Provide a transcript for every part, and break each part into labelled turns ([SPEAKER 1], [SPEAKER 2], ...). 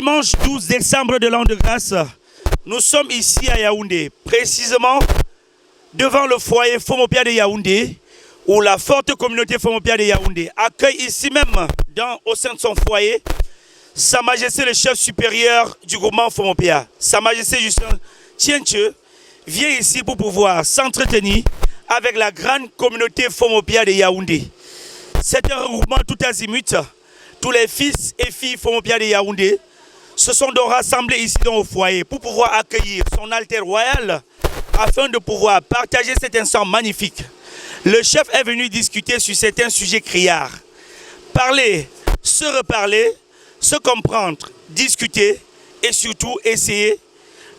[SPEAKER 1] dimanche 12 décembre de l'an de grâce, nous sommes ici à Yaoundé, précisément devant le foyer Fomopia de Yaoundé, où la forte communauté Fomopia de Yaoundé accueille ici même, au sein de son foyer, Sa Majesté le chef supérieur du groupement Fomopia. Sa Majesté Justin Tienche vient ici pour pouvoir s'entretenir avec la grande communauté Fomopia de Yaoundé. C'est un regroupement tout azimut. Tous les fils et filles Fomopia de Yaoundé se sont donc rassemblés ici dans le foyer pour pouvoir accueillir son Altesse royale afin de pouvoir partager cet instant magnifique. Le chef est venu discuter sur certains sujets criards. Parler, se reparler, se comprendre, discuter et surtout essayer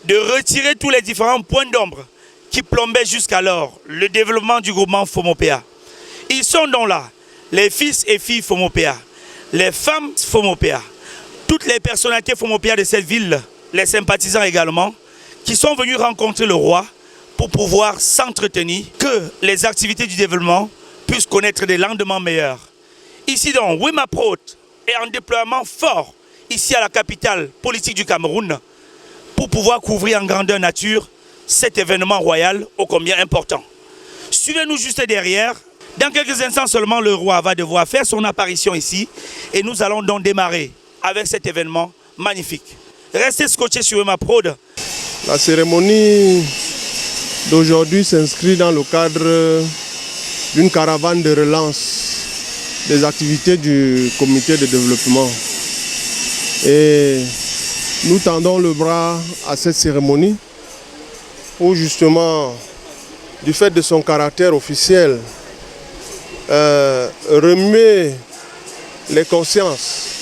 [SPEAKER 1] de retirer tous les différents points d'ombre qui plombaient jusqu'alors le développement du groupement Fomopia. Ils sont donc là, les fils et filles Fomopia, les femmes Fomopia, toutes les personnalités Fomopia de cette ville, les sympathisants également, qui sont venus rencontrer le roi pour pouvoir s'entretenir, que les activités du développement puissent connaître des lendemains meilleurs. Ici donc, Wemaprot est en déploiement fort, ici à la capitale politique du Cameroun, pour pouvoir couvrir en grandeur nature cet événement royal ô combien important. Suivez-nous juste derrière. Dans quelques instants seulement, le roi va devoir faire son apparition ici et nous allons donc démarrer avec cet événement magnifique. Restez scotchés sur Wemaprod.
[SPEAKER 2] La cérémonie d'aujourd'hui s'inscrit dans le cadre d'une caravane de relance des activités du comité de développement. Et nous tendons le bras à cette cérémonie où justement, du fait de son caractère officiel, remuer les consciences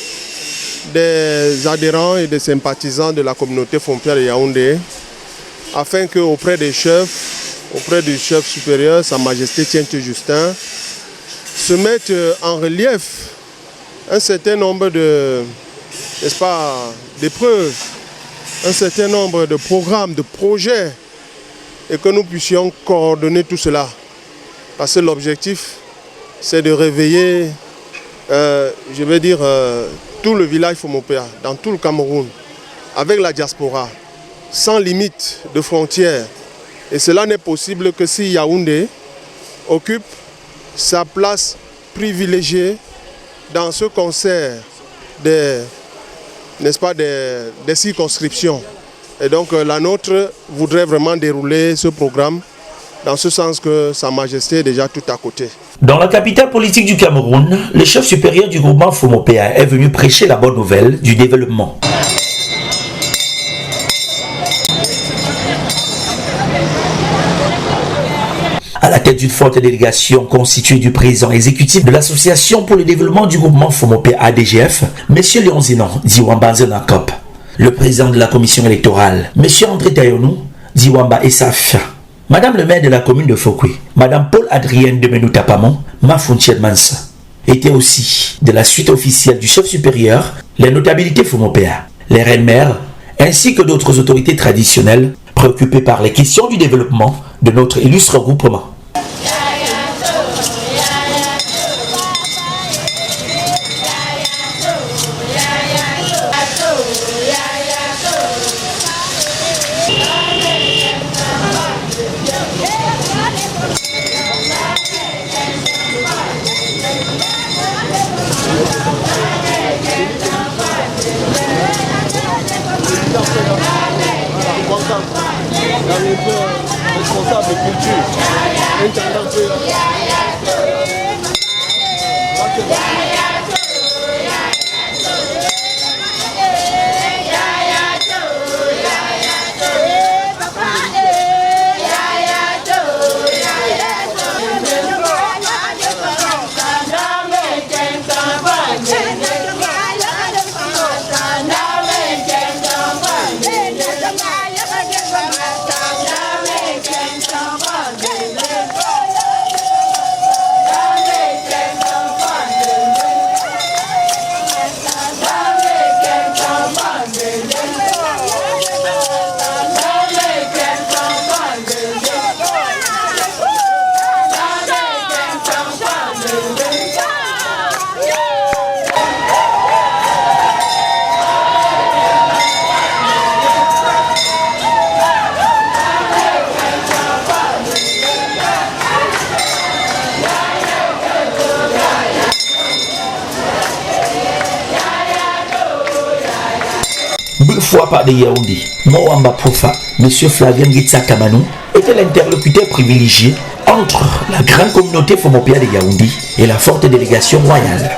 [SPEAKER 2] des adhérents et des sympathisants de la communauté Fomopia de Yaoundé afin qu'auprès des chefs, auprès du chef supérieur, Sa Majesté Tienche Justin, se mettent en relief un certain nombre d'épreuves, un certain nombre de programmes, de projets et que nous puissions coordonner tout cela. Parce que l'objectif, c'est de réveiller, tout le village Fomopia, dans tout le Cameroun, avec la diaspora, sans limite de frontières. Et cela n'est possible que si Yaoundé occupe sa place privilégiée dans ce concert des circonscriptions. Et donc la nôtre voudrait vraiment dérouler ce programme dans ce sens que Sa Majesté est déjà tout à côté.
[SPEAKER 3] Dans la capitale politique du Cameroun, le chef supérieur du groupement Fomopia est venu prêcher la bonne nouvelle du développement. À la tête d'une forte délégation constituée du président exécutif de l'Association pour le développement du groupement Fomopia ADGF, M. Léon Zinon, Diwamba Zenakop, le président de la commission électorale, M. André Tayonou, Diwamba Essaf, Madame le maire de la commune de Fokwe, Madame Paul-Adrienne de Menoutapamon, Mafountied Mansa, étaient aussi de la suite officielle du chef supérieur, les notabilités Fomopia, les reines-mères, ainsi que d'autres autorités traditionnelles préoccupées par les questions du développement de notre illustre regroupement.
[SPEAKER 2] Responsable de culture,
[SPEAKER 3] Mufwapa de Yaoundé, Mwamba Profa, M. Flavien Gitsa Kamanou, était l'interlocuteur privilégié entre la grande communauté Fomopia de Yaoundé et la forte délégation royale.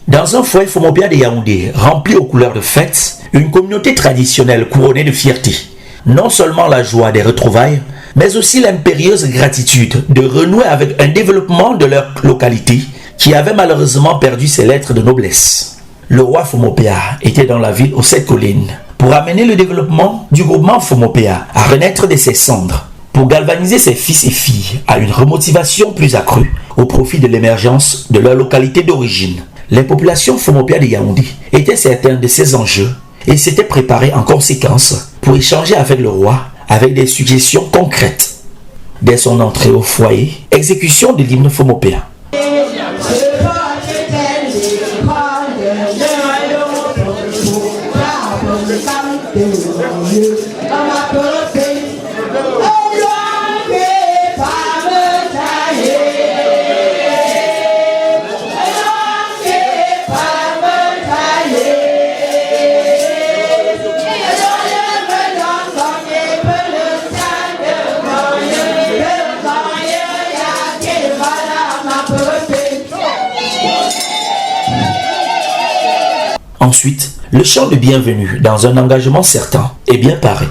[SPEAKER 3] Dans un foyer Fomopia de Yaoundé, rempli aux couleurs de fête, une communauté traditionnelle couronnée de fierté. Non seulement la joie des retrouvailles, mais aussi l'impérieuse gratitude de renouer avec un développement de leur localité qui avait malheureusement perdu ses lettres de noblesse. Le roi Fomopia était dans la ville aux 7 collines pour amener le développement du groupement Fomopia à renaître de ses cendres, pour galvaniser ses fils et filles à une remotivation plus accrue au profit de l'émergence de leur localité d'origine. Les populations Fomopia de Yaoundé étaient certaines de ces enjeux et s'étaient préparées en conséquence pour échanger avec le roi avec des suggestions concrètes. Dès son entrée au foyer, exécution de l'hymne Fomopia. Ensuite, le chant de bienvenue dans un engagement certain et bien paré.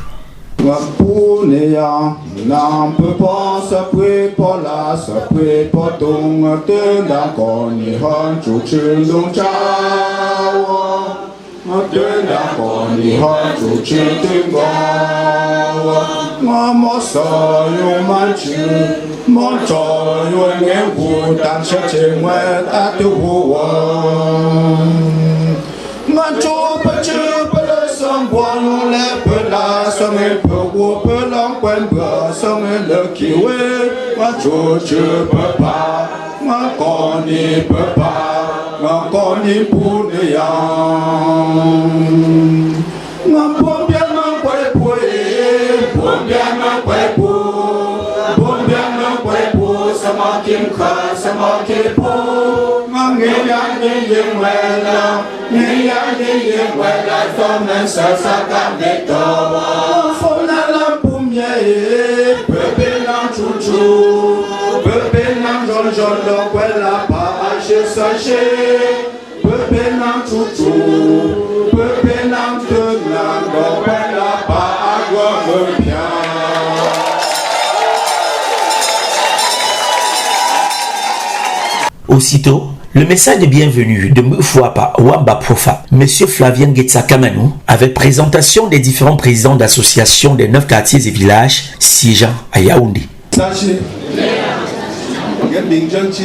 [SPEAKER 3] Aussitôt, le message de bienvenue de Mufwapa Wamba Profa, M. Flavien Gitsa Kamanou, avec présentation des différents présidents d'associations des 9 quartiers et villages siégeant à Yaoundé.
[SPEAKER 2] Sachez,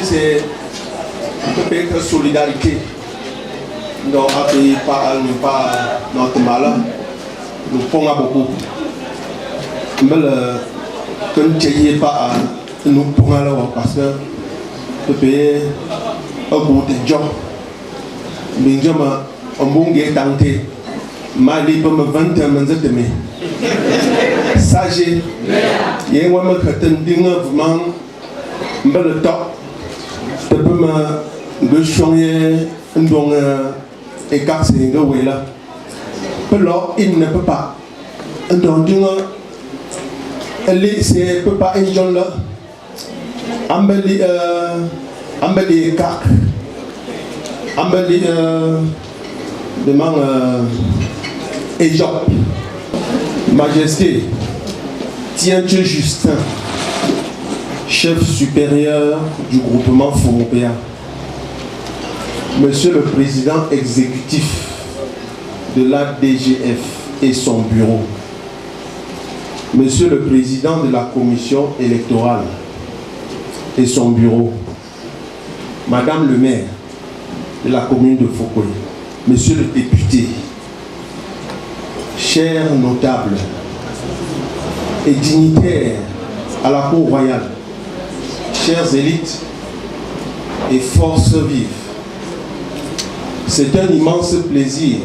[SPEAKER 2] c'est peut-être solidarité. Nous n'avons pas notre malheur. Nous pouvons beaucoup. Mais que nous ne pas nous pouvons parce que le pays au bout de job. Benjamin, on bon gay tenté. Ma libre me 20 ans de mai. Sage, il y a un moment que tu vraiment le top. Tu peux me changer un don et casser le way là. Alors, il ne peut pas. Un don d'une c'est peut pas un jour là. Ambeli kak, ambeli demande et Job. Majesté, tiens-tu Justin, chef supérieur du groupement Fomopéa, Monsieur le Président exécutif de la DGF et son bureau, Monsieur le Président de la Commission électorale et son bureau, Madame le maire de la commune de Fokoye, Monsieur le député, chers notables et dignitaires à la cour royale, chères élites et forces vives, c'est un immense plaisir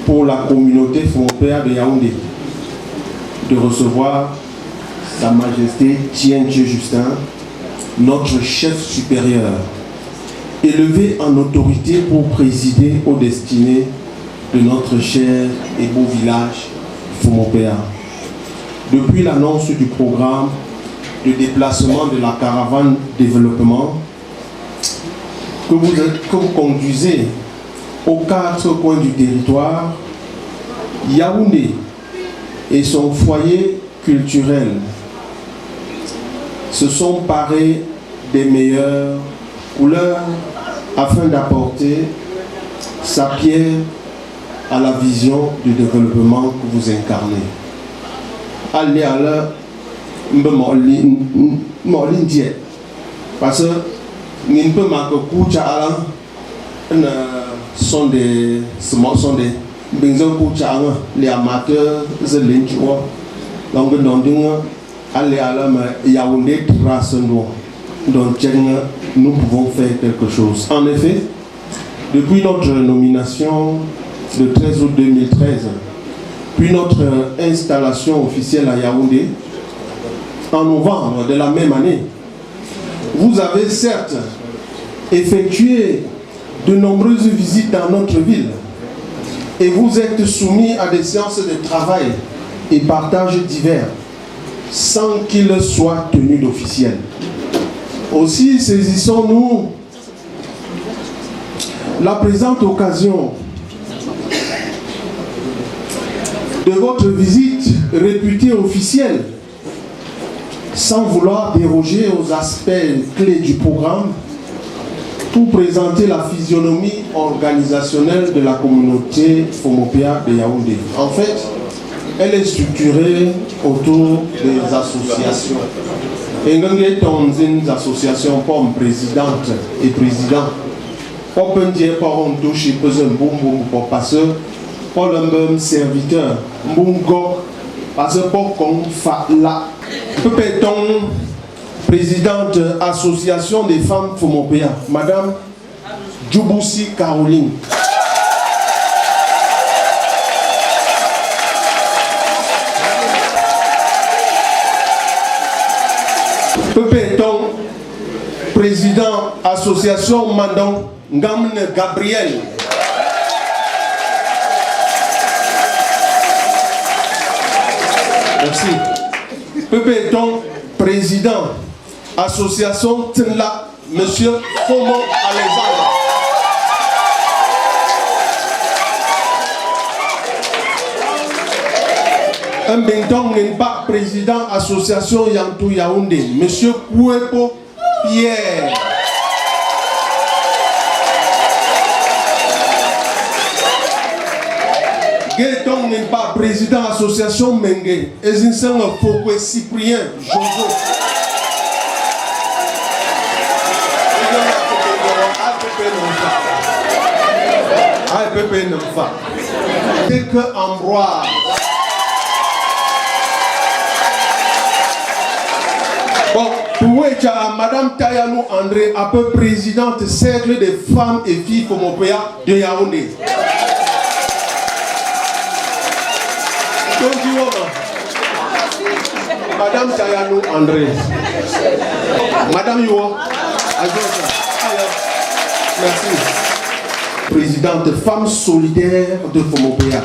[SPEAKER 2] pour la communauté Fomopéa de Yaoundé de recevoir Sa Majesté Tien Dieu Justin, notre chef supérieur, élevé en autorité pour présider aux destinées de notre cher et beau village Fomopéa. Depuis l'annonce du programme de déplacement de la caravane développement que vous conduisez aux 4 coins du territoire, Yaoundé et son foyer culturel se sont parés des meilleures couleurs afin d'apporter sa pierre à la vision du développement que vous incarnez. Allez à l'heure, parce que nous ne pouvons pas sont des les amateurs donc nous pouvons faire quelque chose. En effet, depuis notre nomination le 13 août 2013, puis notre installation officielle à Yaoundé, en novembre de la même année, vous avez certes effectué de nombreuses visites dans notre ville et vous êtes soumis à des séances de travail et partages divers sans qu'il soit tenu d'officiel. Aussi saisissons-nous la présente occasion de votre visite réputée officielle sans vouloir déroger aux aspects clés du programme pour présenter la physionomie organisationnelle de la communauté Fomopéa de Yaoundé. En fait, elle est structurée autour des associations. Et nous avons une association comme présidente et président. On peut dire par un touche, il peut être un bon passeur, pour un serviteur, un bon gars, parce que pour qu'on fasse là. Peut-on présidente association des femmes Fomopéa, Madame Djouboussi Caroline. Peut-on président association Mandon Ngamne Gabriel. Merci. Peut-on président association Tenla, Monsieur Fomo Alexandre. Un benton n'est pas président association Yantou Yaoundé, Monsieur Kouepo Pierre. Guéton n'est pas président association Mengue, Ezinsen Fokwe Cyprien Jojo. C'est que Ambroise. Bon, pour Madame Tayanou André, un peu présidente cercle des femmes et filles Fomopéa de Yaoundé. Madame Tayanou André. Madame Youa. Merci. Présidente femme solidaire de Fomopéa.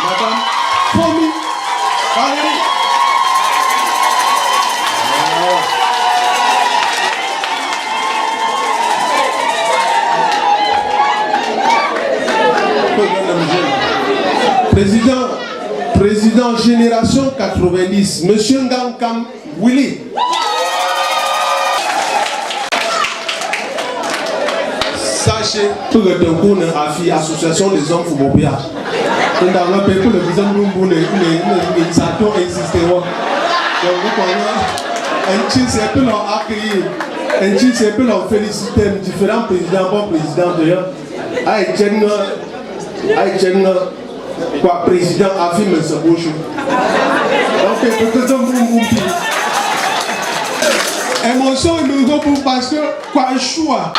[SPEAKER 2] Madame Fomi Valérie. Président Génération 90, Monsieur Ngankam Willy. marché pour le concours de l'association des hommes Fomopia. Dans le pays, pour le président Lumbu, les acteurs existeront. Donc, vous connaissez, un petit, c'est un peu leur accueillir, un petit, c'est un peu leur féliciter, différents présidents, bon président d'ailleurs, quoi, président affirme ce bouche. Donc, le président Lumbu. Émotion et me repos parce que quoi choix,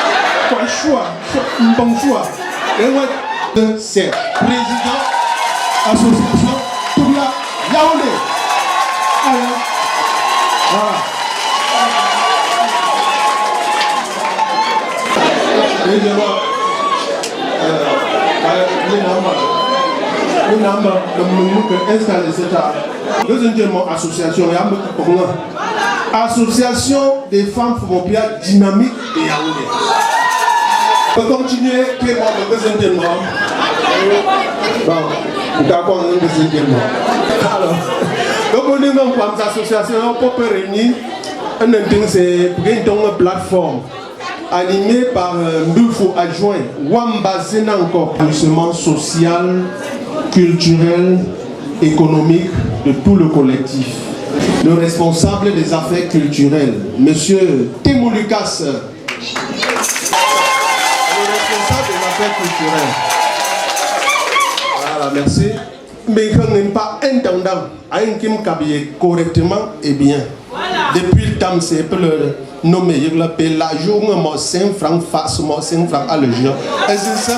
[SPEAKER 2] un bon choix. Et c'est président association tout la Yaoundé. Voilà. Et je vois le nombre de installé cette deuxièmement association Association des femmes Fomopia dynamique de Yaoundé. On peut continuer, qui est le deuxième mois. Bon, d'accord, le deuxième mois. Alors, donc on est dans une association, on peut réunir une plateforme animée par Ndufo adjoint, Wamba Zenanko, établissement social, culturel, économique de tout le collectif. Le responsable des affaires culturelles, Monsieur Temo Lucas, le responsable des affaires culturelles. Voilà, merci. Mais quand même pas intendant, à un qui m'habille correctement et bien. Depuis le temps, c'est peu le nommer, il l'appelle la journée, moi 5 francs face, moi 5 francs à le jour. Et c'est ça,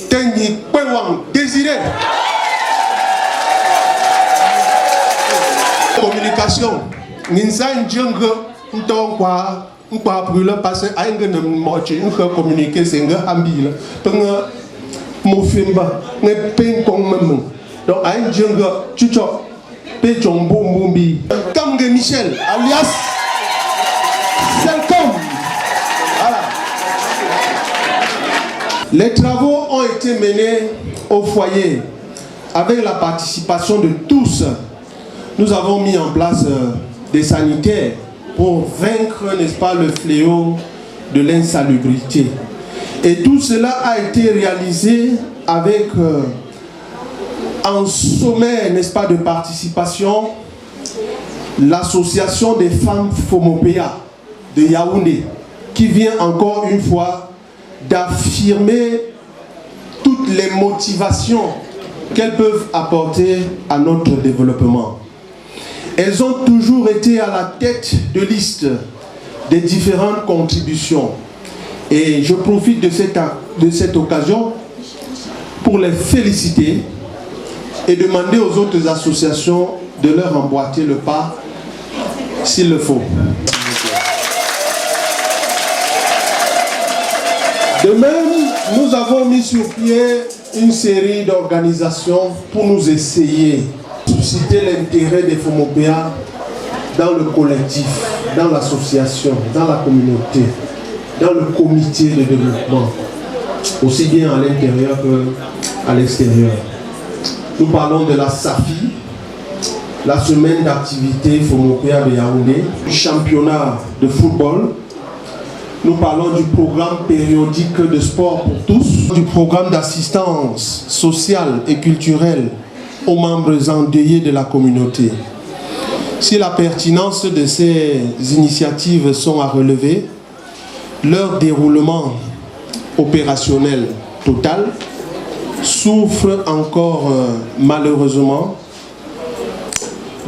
[SPEAKER 2] Tengi Pewang, désiré. Communication. Ninsa Ndjanga, Ntongwa, Nkwa Brûle, parce que Aïnga Mochi, Nka communiquer, c'est un ambile. Penga Mofimba, ne peint comme maman. Donc Aïnga, Chucho, Péchombo Mumbi. Kamge Michel, alias Selcom. Voilà. Les travaux ont été menés au foyer avec la participation de tous. Nous avons mis en place des sanitaires pour vaincre, n'est-ce pas, le fléau de l'insalubrité. Et tout cela a été réalisé avec un sommet, n'est-ce pas, de participation, l'association des femmes Fomopia de Yaoundé, qui vient encore une fois d'affirmer toutes les motivations qu'elles peuvent apporter à notre développement. Elles ont toujours été à la tête de liste des différentes contributions. Et je profite de cette occasion pour les féliciter et demander aux autres associations de leur emboîter le pas s'il le faut. De même, nous avons mis sur pied une série d'organisations pour nous essayer de susciter l'intérêt des Fomopéens dans le collectif, dans l'association, dans la communauté, dans le comité de développement, aussi bien à l'intérieur qu'à l'extérieur. Nous parlons de la SAFI, la semaine d'activité Fomopéa de Yaoundé, du championnat de football. Nous parlons du programme périodique de sport pour tous, du programme d'assistance sociale et culturelle aux membres endeuillés de la communauté. Si la pertinence de ces initiatives sont à relever, leur déroulement opérationnel total souffre encore malheureusement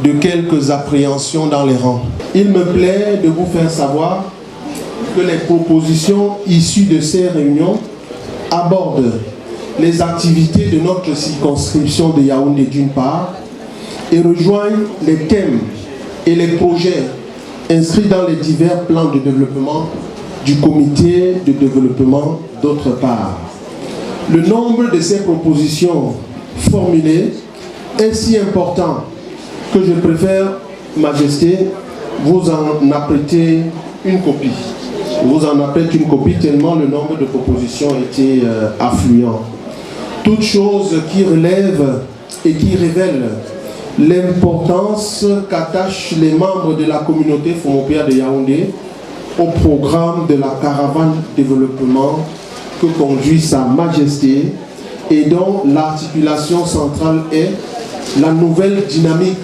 [SPEAKER 2] de quelques appréhensions dans les rangs. Il me plaît de vous faire savoir que les propositions issues de ces réunions abordent les activités de notre circonscription de Yaoundé d'une part et rejoignent les thèmes et les projets inscrits dans les divers plans de développement du comité de développement d'autre part. Le nombre de ces propositions formulées est si important que je préfère, Majesté, vous en apprêter une copie. Vous en apprêtez une copie tellement le nombre de propositions était affluent. Toute chose qui relève et qui révèle l'importance qu'attachent les membres de la communauté Fomopéa de Yaoundé au programme de la caravane développement que conduit Sa Majesté et dont l'articulation centrale est la nouvelle dynamique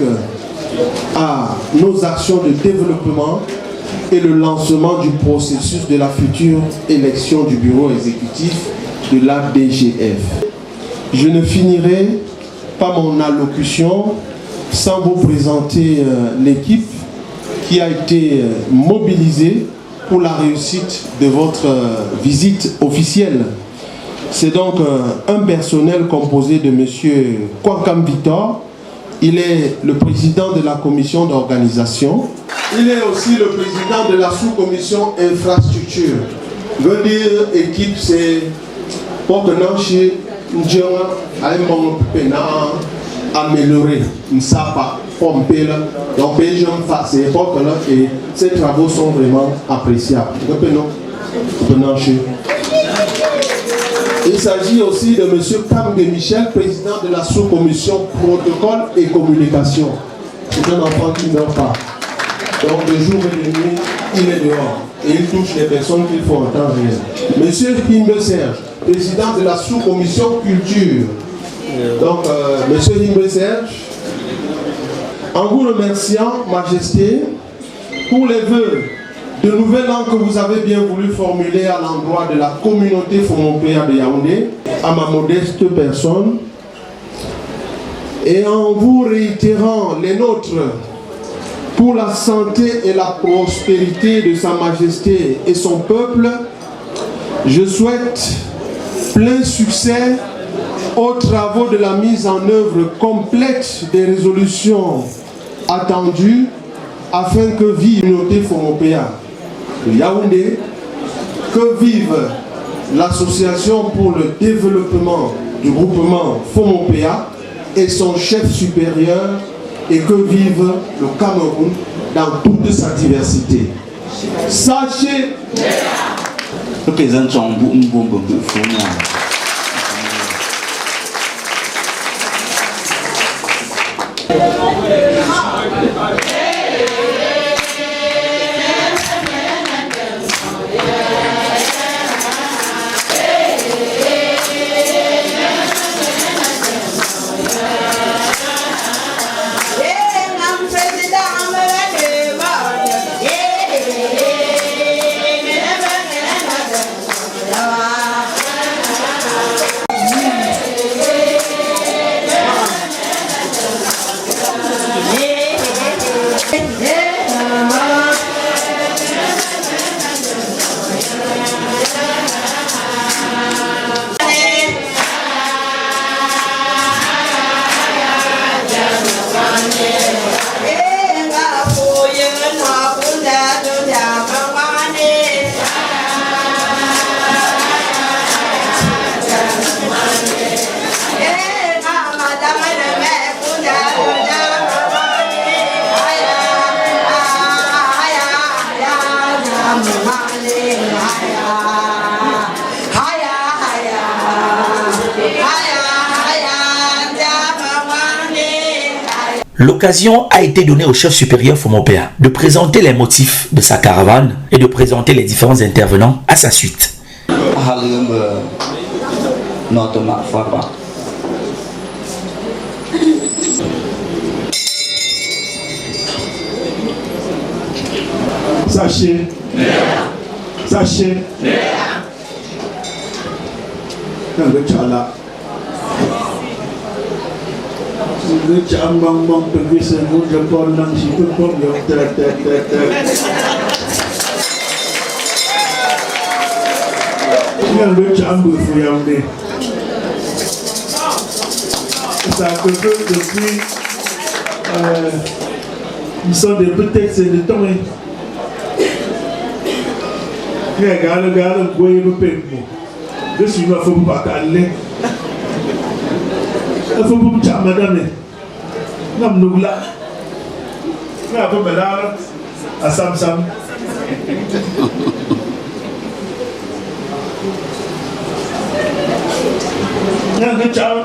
[SPEAKER 2] à nos actions de développement et le lancement du processus de la future élection du bureau exécutif de la DGF. Je ne finirai pas mon allocution sans vous présenter l'équipe qui a été mobilisée pour la réussite de votre visite officielle. C'est donc un personnel composé de M. Kwankam Victor. Il est le président de la commission d'organisation. Il est aussi le président de la sous-commission infrastructure. Je veux dire, équipe, c'est pour que nous améliorer, ne savent pas pomper là. Donc, les gens face ces époques-là et ces travaux sont vraiment appréciables. Il s'agit aussi de M. Kamge Michel, président de la sous-commission protocole et communication. C'est un enfant qui ne meurt pas. Donc, de jour et de nuit, il est dehors. Et il touche les personnes qu'il faut en temps réel. M. Himbe Serge, président de la sous-commission culture. Donc, M. Himbe Serge, en vous remerciant, Majesté, pour les vœux de nouvel an que vous avez bien voulu formuler à l'endroit de la communauté Fomopéa de Yaoundé, à ma modeste personne, et en vous réitérant les nôtres pour la santé et la prospérité de Sa Majesté et son peuple, je souhaite plein succès aux travaux de la mise en œuvre complète des résolutions attendues afin que vive l'unité Fomopéa de Yaoundé, que vive l'association pour le développement du groupement Fomopéa et son chef supérieur, et que vive le Cameroun dans toute sa diversité. Sachez
[SPEAKER 4] le président Chambou Mbombo Founia.
[SPEAKER 3] L'occasion a été donnée au chef supérieur Fomopéa de présenter les motifs de sa caravane et de présenter les différents intervenants à sa suite.
[SPEAKER 5] Sachez, le chambang bang pergi semua Jepang nang situ pun yang ter. Yang le chambou Yaoundé. Ça que depuis ils sont des peut-être c'est de temps. Regarde goye le pembo. Je suis ma faut pas caler. Il faut que tu madame. Nous là. Nous avons là à Samsam. Nous avons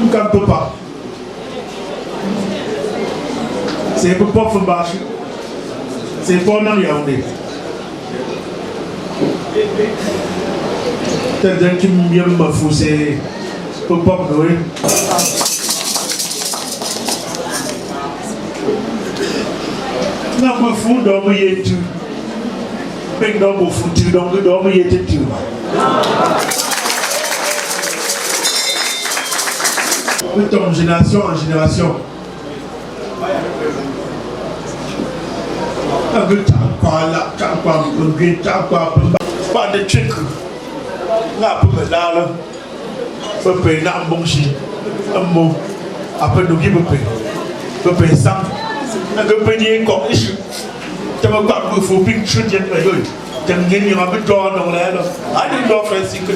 [SPEAKER 5] nous ne peut pas. C'est pour pas faire bâcher. C'est pour nous Yaoundé. Tel d'un qui m'a foussé pour pas me nourrir. Na me fou dans mon yétu. Ben dans mon foutu, dans mon yétu. De génération en génération. Pas de trucs. Là, pour me là, faut payer un bon chien. Un mot. Après, nous qui faut payer ça. Un peu payer encore. Tu vas pas me faut bien chuter de l'œil. Tu me gagnes un peu de temps dans l'air. Allez, non, frère, c'est que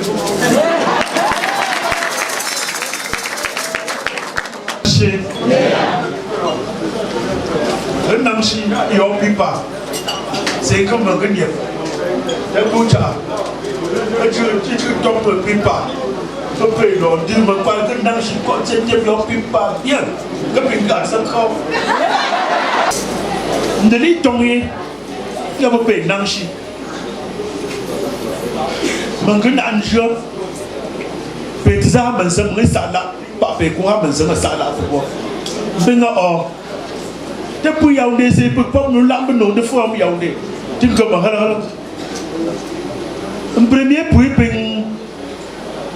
[SPEAKER 5] le Namchi, il n'y a pas. C'est comme un gagnant. Le Boucha, tu tombes le pipa. Tu peux leur dire, mais pas que Namchi, quand tu développes pas bien, comme une garce encore. Ne l'y tombez, il y a pas de Namchi. Mangan Anjo, Pétza, Manzam, Sala. Pas fait quoi, mais c'est ça là pour moi. Ben or, depuis Yaoundé, c'est pour nous l'âme non de fois Yaoundé. Tu me comprends? Un premier puis ben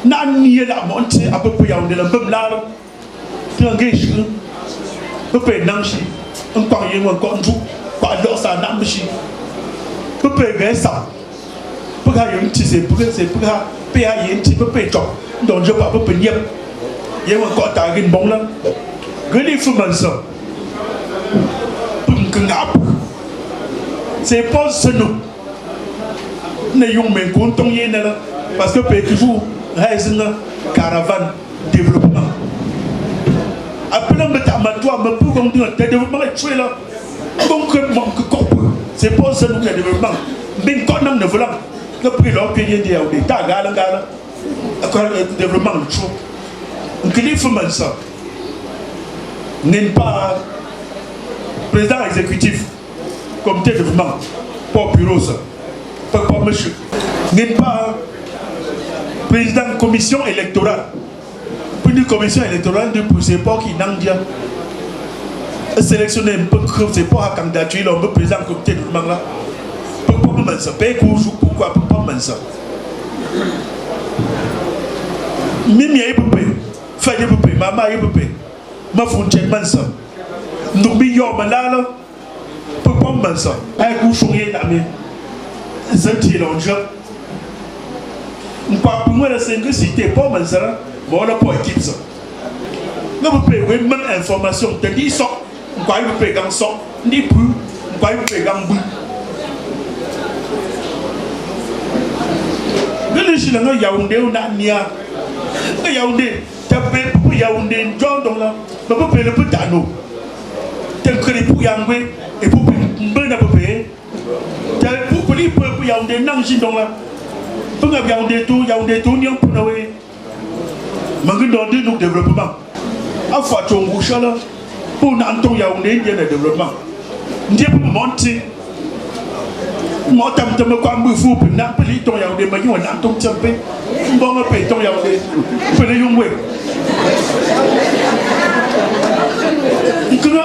[SPEAKER 5] n'a ni la montée à peu près Yaoundé la même là. Tu engages un peu nanchi, un parier ou un conjou, pas d'or ça n'amchi. Tu peux faire ça. Pour qu'il y ait un petit c'est pour payer un petit peu de temps. Donc je ne peux pas payer. Il y a encore un bon là. Gagner fou ça. C'est pas ce nous. N'ayons même compte là. Parce que pays vous raison caravane développement. Après le toi me pour qu'on dise développement est tué là. Donc manque corps. C'est pas ce nous le développement. Mais quand on ne veut pas le prix leur payer des ta gala. Le développement le trou. Qu'il faut ça n'est pas président exécutif, comité de développement, pas bureau ça, pas monsieur, n'est pas président commission électorale, puis une commission électorale de c'est pas qui n'a pas sélectionner un peu c'est pas à candidature, on peut président comité de développement là, pas ça, pourquoi pas ça, même il y a Faites vous payer, maman vous payer. Ma fontaine mansa. Nous billons malala. Pourquoi mansa? Avec vous chouiller la main. C'est un l'enjeu. Nous pas pour moi la 5 cité pas mansa. Bon là pour équipe ça. Nous vous payez même information. Te dis ça. Nous pas vous payer gang ça. Ni plus. Nous pas vous payer gang bout. Le Chili n'a Yaoundé ou n'a nia. Yaoundé. Pour Yaoundé, John dans la, mais pour payer le peu d'anneau. Tel que les pour Yangwe et pour ben à peu près. Tel pour les pour Yaoundé, Nanji dans la. Pour Yaoundé tout, n'y a pas de way. Mangue dans le développement. À fois ton bouche là, pour n'entendre Yaoundé, il y a le développement. N'y a pas de monter. Moi, tu me crois que vous pouvez n'appeler ton Yaoundé, mais on n'entend pas. Bon, on paye ton Yaoundé. Vous pouvez y jouer. Il y a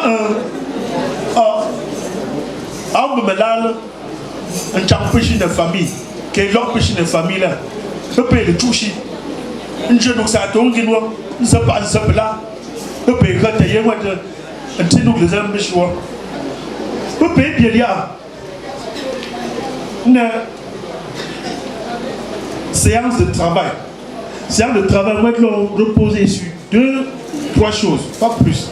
[SPEAKER 5] un champion de famille, qui est l'autre de famille là. Je peux le toucher. Je ne sais pas si je ne sais pas si je là. Je peux retailler un petit nous les amis choix. Je peux bien là. Une séance de travail. Séance de travail, on va reposer sur 2-3 choses, pas plus.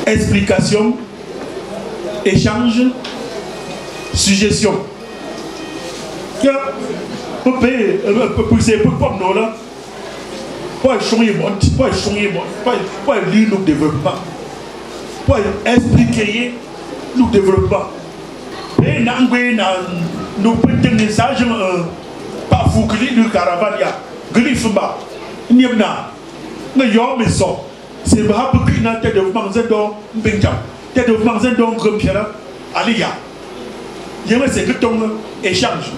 [SPEAKER 5] Explication, échange, suggestion. Pour payer, pour pousser, pour pas nous là, pour changer pour lire le développement, pour expliquer le développement. Et nous prenons des messages pas fou que le caravane ya, griffa, niemna, ne yom mais ça. C'est pas pour qu'il n'ait développement zéro, benjam, développement zéro, grand pierre, alia. il y a c'est que ton échange.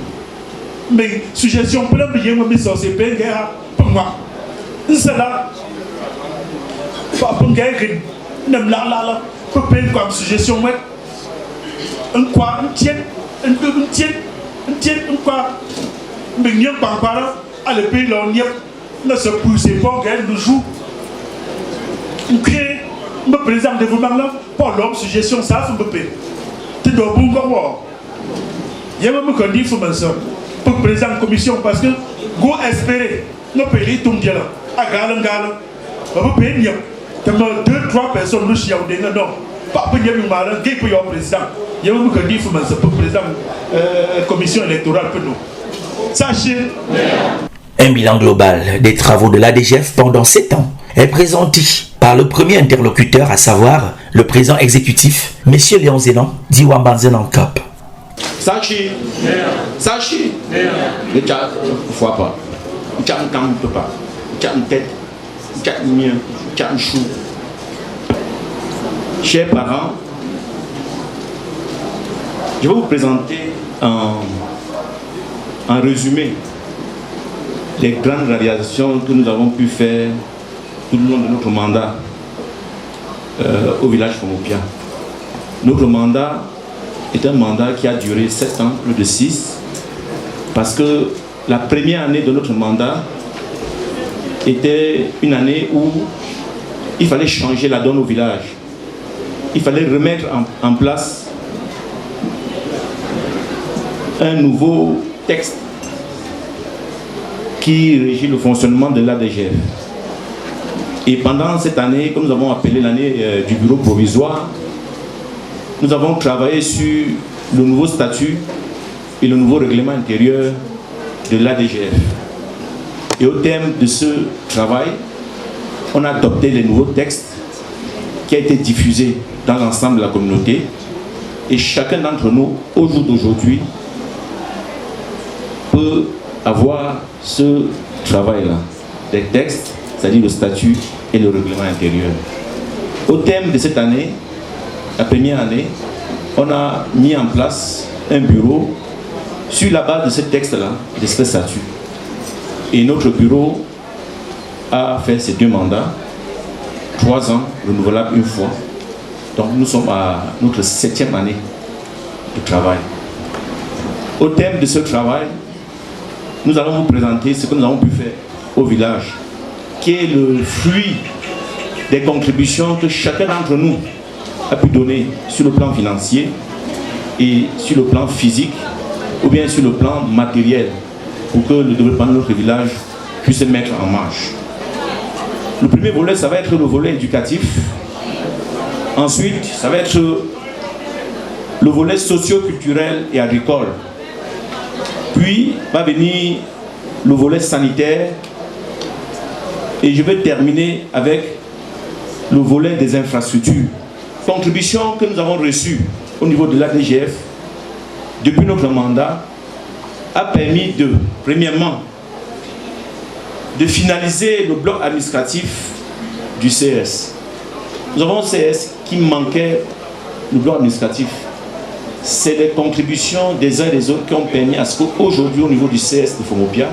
[SPEAKER 5] Mais suggestion pour le bien mais ça c'est pas pour moi. C'est là pas pour gagner nem la pour payer comme suggestion ouais. Un quoi un tien quoi mais n'y a pas par à le pays là n'y a ne se pousse pas gagner nous joue. Créer le président de développement là pour l'homme suggestion ça faut me payer. Tu dois bon voir. Il y a même qu'on dit faut me ça. Pour président de commission parce que go espérer nos pays tout bien là à galant on peut payer tellement 2-3 personnes nous chiant des non pas pour dire mal qui pour le président il y a même qu'on dit faut me ça pour président commission électorale pour nous sachez
[SPEAKER 3] un bilan global des travaux de l'ADGF pendant 7 ans est présenté par le premier interlocuteur, à savoir le président exécutif M. Léon Zénan d'Iwambanzen en Cap.
[SPEAKER 6] Sachi, le chat, fois pas. Le chat ne peut pas. Le chat tête, le chat mien, le chat chou. Chers parents, je vais vous présenter en résumé les grandes réalisations que nous avons pu faire tout le long de notre mandat au village Fomopia. Notre mandat est un mandat qui a duré 7 ans, plus de 6, parce que la première année de notre mandat était une année où il fallait changer la donne au village. Il fallait remettre en place un nouveau texte qui régit le fonctionnement de l'ADGF. Et pendant cette année, que nous avons appelé l'année du bureau provisoire, nous avons travaillé sur le nouveau statut et le nouveau règlement intérieur de l'ADGF. Et au terme de ce travail, on a adopté les nouveaux textes qui ont été diffusés dans l'ensemble de la communauté. Et chacun d'entre nous, au jour d'aujourd'hui, peut avoir ce travail-là, des textes, c'est-à-dire le statut et le règlement intérieur. Au terme de cette année, la première année, on a mis en place un bureau sur la base de ce texte-là, de ce statut. Et notre bureau a fait ses 2 mandats, 3 ans, renouvelables une fois. Donc nous sommes à notre 7e année de travail. Au terme de ce travail, nous allons vous présenter ce que nous avons pu faire au village, qui est le fruit des contributions que chacun d'entre nous a pu donner sur le plan financier et sur le plan physique ou bien sur le plan matériel pour que le développement de notre village puisse se mettre en marche. Le premier volet, ça va être le volet éducatif. Ensuite, ça va être le volet socio-culturel et agricole. Puis va venir le volet sanitaire. Et je vais terminer avec le volet des infrastructures. Contribution que nous avons reçue au niveau de l'ADGF depuis notre mandat a permis de, premièrement, de finaliser le bloc administratif du CS. Nous avons un CS qui manquait le bloc administratif. C'est les contributions des uns et des autres qui ont permis à ce qu'aujourd'hui, au niveau du CS de Fomopia,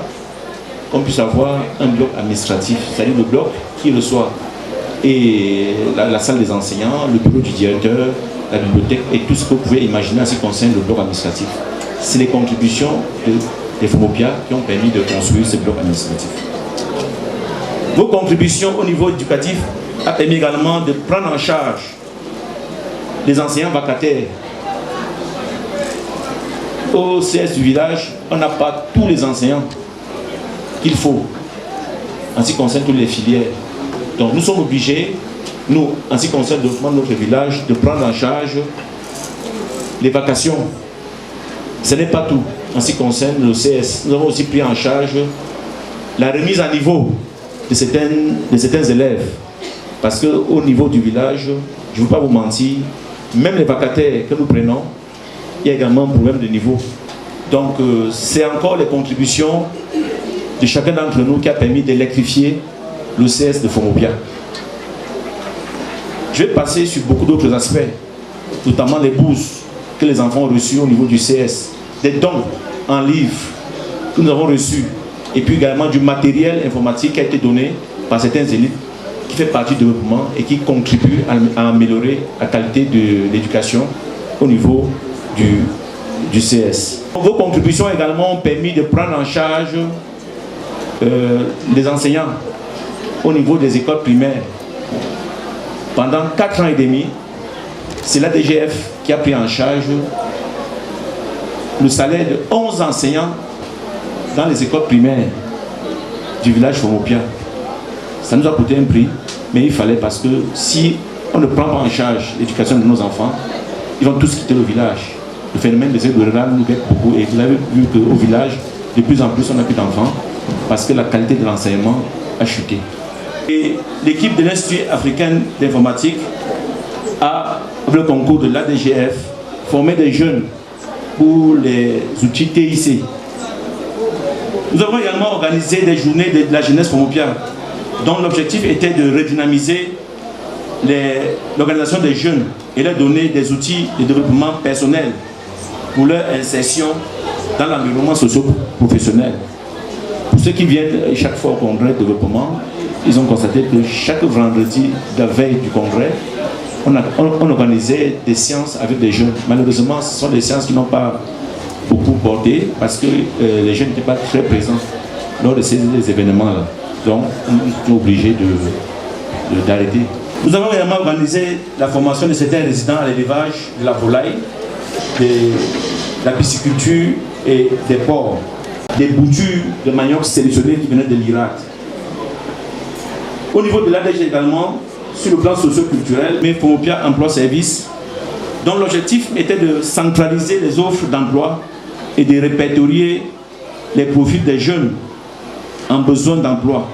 [SPEAKER 6] on puisse avoir un bloc administratif, c'est-à-dire le bloc qui reçoit et la salle des enseignants, le bureau du directeur, la bibliothèque et tout ce que vous pouvez imaginer en ce qui concerne le bloc administratif. C'est les contributions des Fomopia qui ont permis de construire ce bloc administratif. Vos contributions au niveau éducatif a permis également de prendre en charge les enseignants vacataires. Au CS du village, on n'a pas tous les enseignants qu'il faut en ce qui concerne toutes les filières. Donc nous sommes obligés, nous, en ce qui concerne le développement de notre village, de prendre en charge les vacations. Ce n'est pas tout en ce qui concerne le CS. Nous avons aussi pris en charge la remise à niveau de certains élèves. Parce qu'au niveau du village, je ne veux pas vous mentir, même les vacataires que nous prenons, il y a également un problème de niveau. Donc c'est encore les contributions de chacun d'entre nous qui a permis d'électrifier le CS de Fomopia. Je vais passer sur beaucoup d'autres aspects, notamment les bourses que les enfants ont reçus au niveau du CS, des dons en livres que nous avons reçus, et puis également du matériel informatique qui a été donné par certaines élites, qui fait partie du développement et qui contribue à améliorer la qualité de l'éducation au niveau du CS. Vos contributions également ont permis de prendre en charge les enseignants au niveau des écoles primaires. Pendant 4 ans et demi, c'est l'ADGF qui a pris en charge le salaire de 11 enseignants dans les écoles primaires du village Fomopia. Ça nous a coûté un prix, mais il fallait, parce que si on ne prend pas en charge l'éducation de nos enfants, ils vont tous quitter le village. Le phénomène des aides rurales nous guette beaucoup, et vous avez vu qu'au village, de plus en plus, on n'a plus d'enfants parce que la qualité de l'enseignement a chuté. Et l'équipe de l'Institut africain d'informatique a, avec le concours de l'ADGF, formé des jeunes pour les outils TIC. Nous avons également organisé des journées de la jeunesse Fomopia, dont l'objectif était de redynamiser l'organisation des jeunes et leur donner des outils de développement personnel pour leur insertion dans l'environnement socio-professionnel. Pour ceux qui viennent chaque fois au congrès de développement, ils ont constaté que chaque vendredi de la veille du congrès, on organisait des séances avec des jeunes. Malheureusement, ce sont des séances qui n'ont pas beaucoup porté parce que les jeunes n'étaient pas très présents lors de ces événements-là. Donc, on est obligé d'arrêter. Nous avons également organisé la formation de certains résidents à l'élevage de la volaille, de la pisciculture et des porcs, des boutures de manioc sélectionnés qui venaient de l'Irak. Au niveau de l'ADG également, sur le plan socio-culturel, mais Fomopia Emploi Service, dont l'objectif était de centraliser les offres d'emploi et de répertorier les profils des jeunes en besoin d'emploi.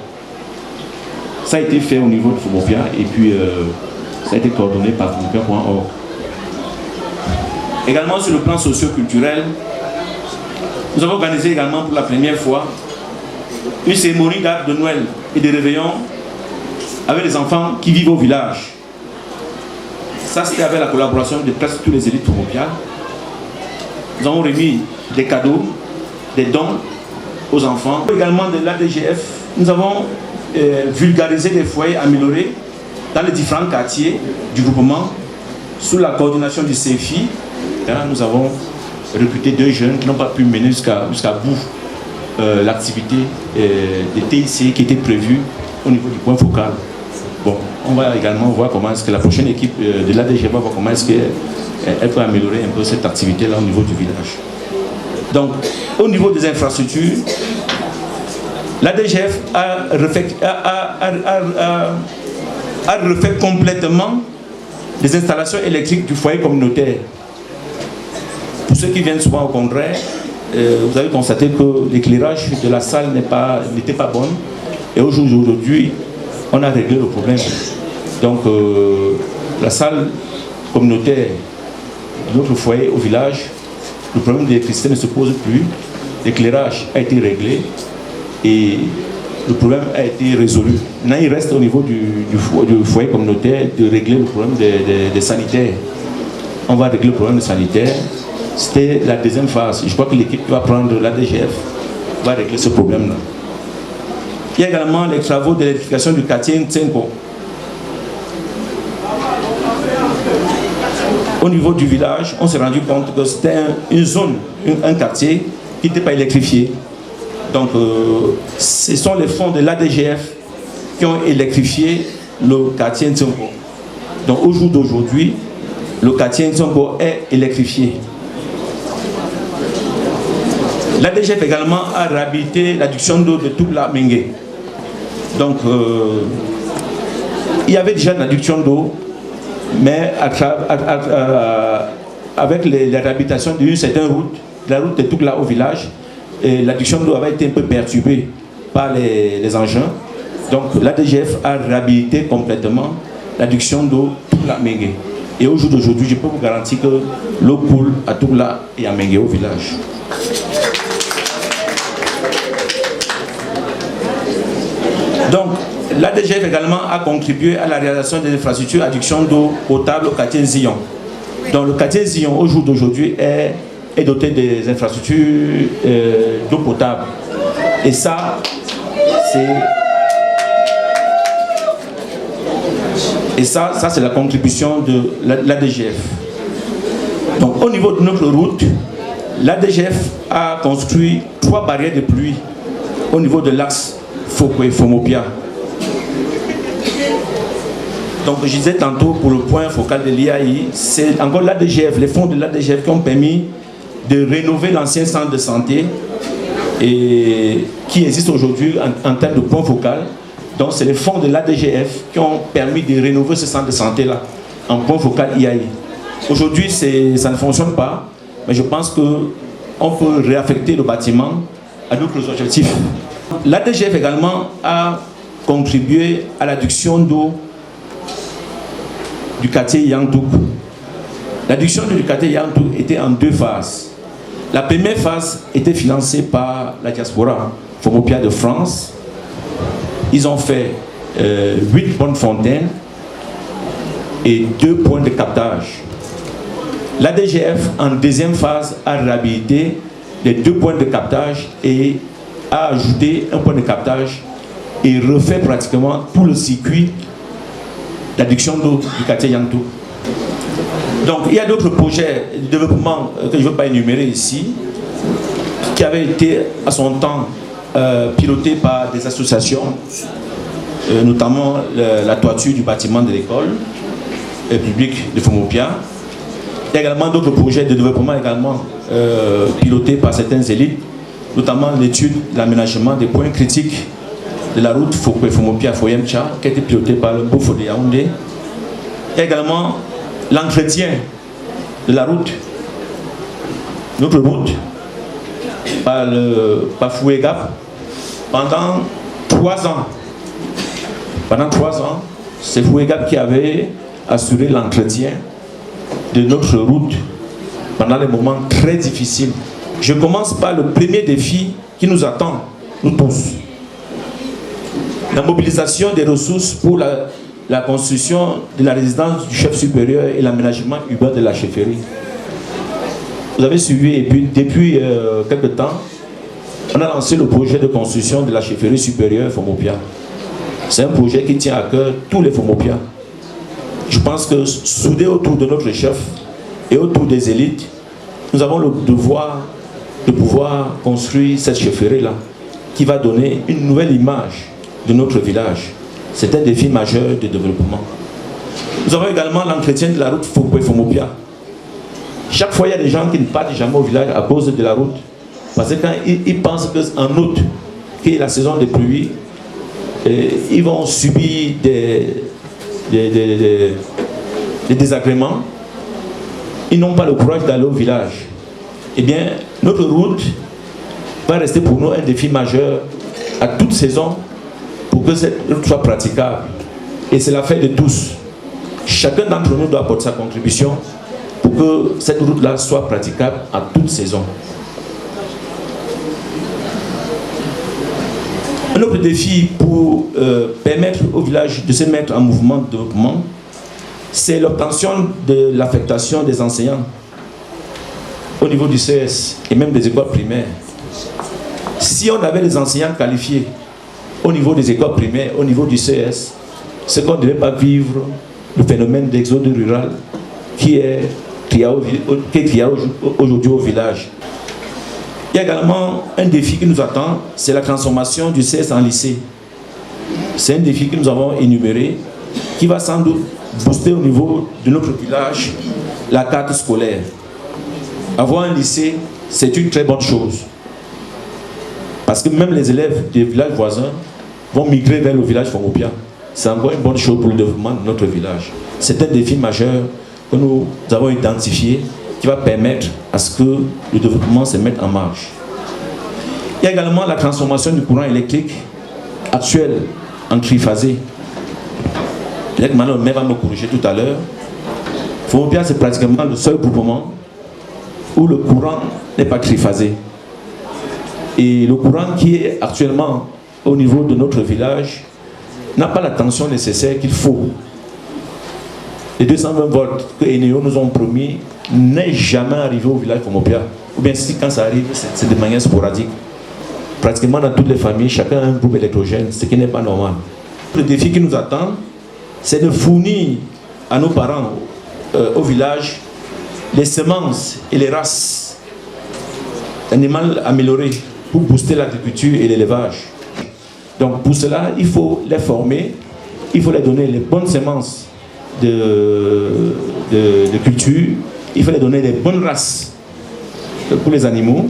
[SPEAKER 6] Ça a été fait au niveau de Fomopia et puis ça a été coordonné par Fomopia.org. Également sur le plan socio-culturel, nous avons organisé également pour la première fois une cérémonie d'arbre de Noël et de réveillon avec les enfants qui vivent au village. Ça, c'était avec la collaboration de presque tous les élites Fomopia. Nous avons remis des cadeaux, des dons aux enfants. Également de l'ADGF, nous avons vulgarisé des foyers améliorés dans les différents quartiers du groupement sous la coordination du CFI. Nous avons recruté 2 jeunes qui n'ont pas pu mener jusqu'à bout l'activité des TIC qui était prévue au niveau du point focal. Bon, on va également voir comment est-ce que la prochaine équipe de l'ADGF va voir comment est-ce qu'elle peut améliorer un peu cette activité-là au niveau du village. Donc, au niveau des infrastructures, l'ADGF a refait complètement les installations électriques du foyer communautaire. Pour ceux qui viennent souvent au congrès, vous avez constaté que l'éclairage de la salle n'était pas bon. Et aujourd'hui, on a réglé le problème. Donc, la salle communautaire de notre foyer au village, le problème de l'électricité ne se pose plus. L'éclairage a été réglé et le problème a été résolu. Maintenant, il reste au niveau du foyer communautaire de régler le problème des sanitaires. On va régler le problème des sanitaires. C'était la deuxième phase. Je crois que l'équipe qui va prendre l'ADGF va régler ce problème-là. Il y a également les travaux d'électrification du quartier Ntsenko. Au niveau du village, on s'est rendu compte que c'était une zone, un quartier qui n'était pas électrifié. Donc, ce sont les fonds de l'ADGF qui ont électrifié le quartier Ntsenko. Donc, au jour d'aujourd'hui, le quartier Ntsenko est électrifié. L'ADGF également a réhabilité l'adduction d'eau de Toubla Mengue. Donc, il y avait déjà une adduction d'eau, mais avec la réhabilitation d'une certaine route, la route de Toubla au village, l'adduction d'eau avait été un peu perturbée par les engins. Donc, l'ADGF a réhabilité complètement l'adduction d'eau Toubla Mengue. Et au jour d'aujourd'hui, je peux vous garantir que l'eau coule à Toubla et à Mengue au village. Donc, l'ADGF également a contribué à la réalisation des infrastructures d'adduction d'eau potable au quartier Zion. Donc le quartier Zion, au jour d'aujourd'hui, est doté des infrastructures d'eau potable. Et ça, c'est la contribution de l'ADGF. Donc au niveau de notre route, l'ADGF a construit 3 barrières de pluie au niveau de l'axe Fokwe-Fomopia. Donc je disais tantôt pour le point focal de l'IAI, c'est encore l'ADGF, les fonds de l'ADGF qui ont permis de rénover l'ancien centre de santé et qui existe aujourd'hui en termes de point focal. Donc c'est les fonds de l'ADGF qui ont permis de rénover ce centre de santé-là en point focal IAI. Aujourd'hui, ça ne fonctionne pas, mais je pense qu'on peut réaffecter le bâtiment à d'autres objectifs. L'ADGF également a contribué à l'adduction d'eau du quartier Yantouk. L'adduction du quartier Yantouk était en 2 phases. La première phase était financée par la diaspora Fomopia de France. Ils ont fait 8 bonnes fontaines et 2 points de captage. L'ADGF, en deuxième phase, a réhabilité les 2 points de captage et a ajouté un point de captage et refait pratiquement tout le circuit d'adduction d'eau du quartier Yantouk. Donc il y a d'autres projets de développement que je ne veux pas énumérer ici, qui avaient été à son temps pilotés par des associations, notamment la toiture du bâtiment de l'école publique de Fomopia. Il y a également d'autres projets de développement également pilotés par certaines élites, notamment l'étude de l'aménagement des points critiques de la route Fokwe-Fomopia-Foyemcha, qui a été pilotée par le Bofo de Yaoundé. Il y a également l'entretien de la route, notre route, par Fouégap, pendant 3 ans. Pendant 3 ans, c'est Fouégap qui avait assuré l'entretien de notre route pendant des moments très difficiles. Je commence par le premier défi qui nous attend, nous tous. La mobilisation des ressources pour la construction de la résidence du chef supérieur et l'aménagement urbain de la chefferie. Vous avez suivi, et puis depuis quelques temps, on a lancé le projet de construction de la chefferie supérieure Fomopia. C'est un projet qui tient à cœur tous les Fomopiens. Je pense que soudés autour de notre chef et autour des élites, nous avons le devoir de pouvoir construire cette chefferie-là qui va donner une nouvelle image de notre village. C'est un défi majeur de développement. Nous avons également l'entretien de la route Fokwe-Fomopia. Chaque fois, il y a des gens qui ne partent jamais au village à cause de la route. Parce que quand ils pensent qu'en août, qui est la saison des pluies, ils vont subir des désagréments. Ils n'ont pas le courage d'aller au village. Eh bien, notre route va rester pour nous un défi majeur à toute saison pour que cette route soit praticable. Et c'est l'affaire de tous. Chacun d'entre nous doit apporter sa contribution pour que cette route-là soit praticable à toute saison. Un autre défi pour permettre au village de se mettre en mouvement de développement, c'est l'obtention de l'affectation des enseignants au niveau du CS et même des écoles primaires. Si on avait des enseignants qualifiés au niveau des écoles primaires, au niveau du CS, c'est qu'on ne devait pas vivre le phénomène d'exode rural qui est crié aujourd'hui au village. Il y a également un défi qui nous attend, c'est la transformation du CS en lycée. C'est un défi que nous avons énuméré, qui va sans doute booster au niveau de notre village la carte scolaire. Avoir un lycée, c'est une très bonne chose. Parce que même les élèves des villages voisins vont migrer vers le village Fomopia. C'est encore une bonne chose pour le développement de notre village. C'est un défi majeur que nous avons identifié qui va permettre à ce que le développement se mette en marche. Il y a également la transformation du courant électrique actuel en triphasé. Le maire va me corriger tout à l'heure. Fomopia, c'est pratiquement le seul groupement où le courant n'est pas triphasé. Et le courant qui est actuellement au niveau de notre village n'a pas la tension nécessaire qu'il faut. les 220 volts que Eneo nous ont promis n'est jamais arrivé au village Fomopia. Ou bien si quand ça arrive, c'est de manière sporadique. Pratiquement dans toutes les familles, chacun a un groupe électrogène, ce qui n'est pas normal. Le défi qui nous attend, c'est de fournir à nos parents au village les semences et les races animales améliorées pour booster l'agriculture et l'élevage. Donc pour cela, il faut les former, il faut les donner les bonnes semences de culture, il faut les donner les bonnes races pour les animaux.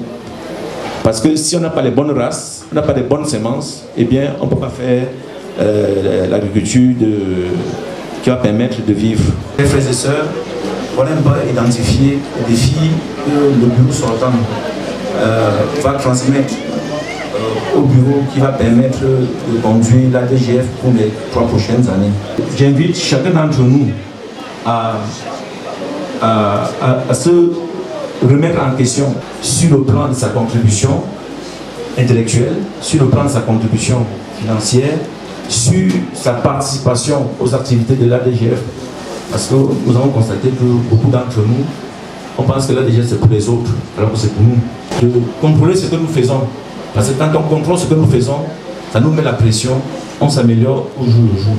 [SPEAKER 6] Parce que si on n'a pas les bonnes races, on n'a pas les bonnes semences, eh bien on ne peut pas faire l'agriculture qui va permettre de vivre. Les frères et sœurs, on aime pas identifier les défis que le bureau sortant va transmettre au bureau qui va permettre de conduire la DGF pour les 3 prochaines années. J'invite chacun d'entre nous à se remettre en question sur le plan de sa contribution intellectuelle, sur le plan de sa contribution financière, sur sa participation aux activités de l'ADGF. Parce que nous avons constaté que beaucoup d'entre nous, on pense que l'ADGF c'est pour les autres, alors que c'est pour nous. De contrôler ce que nous faisons. Parce que quand on contrôle ce que nous faisons, ça nous met la pression, on s'améliore au jour le jour.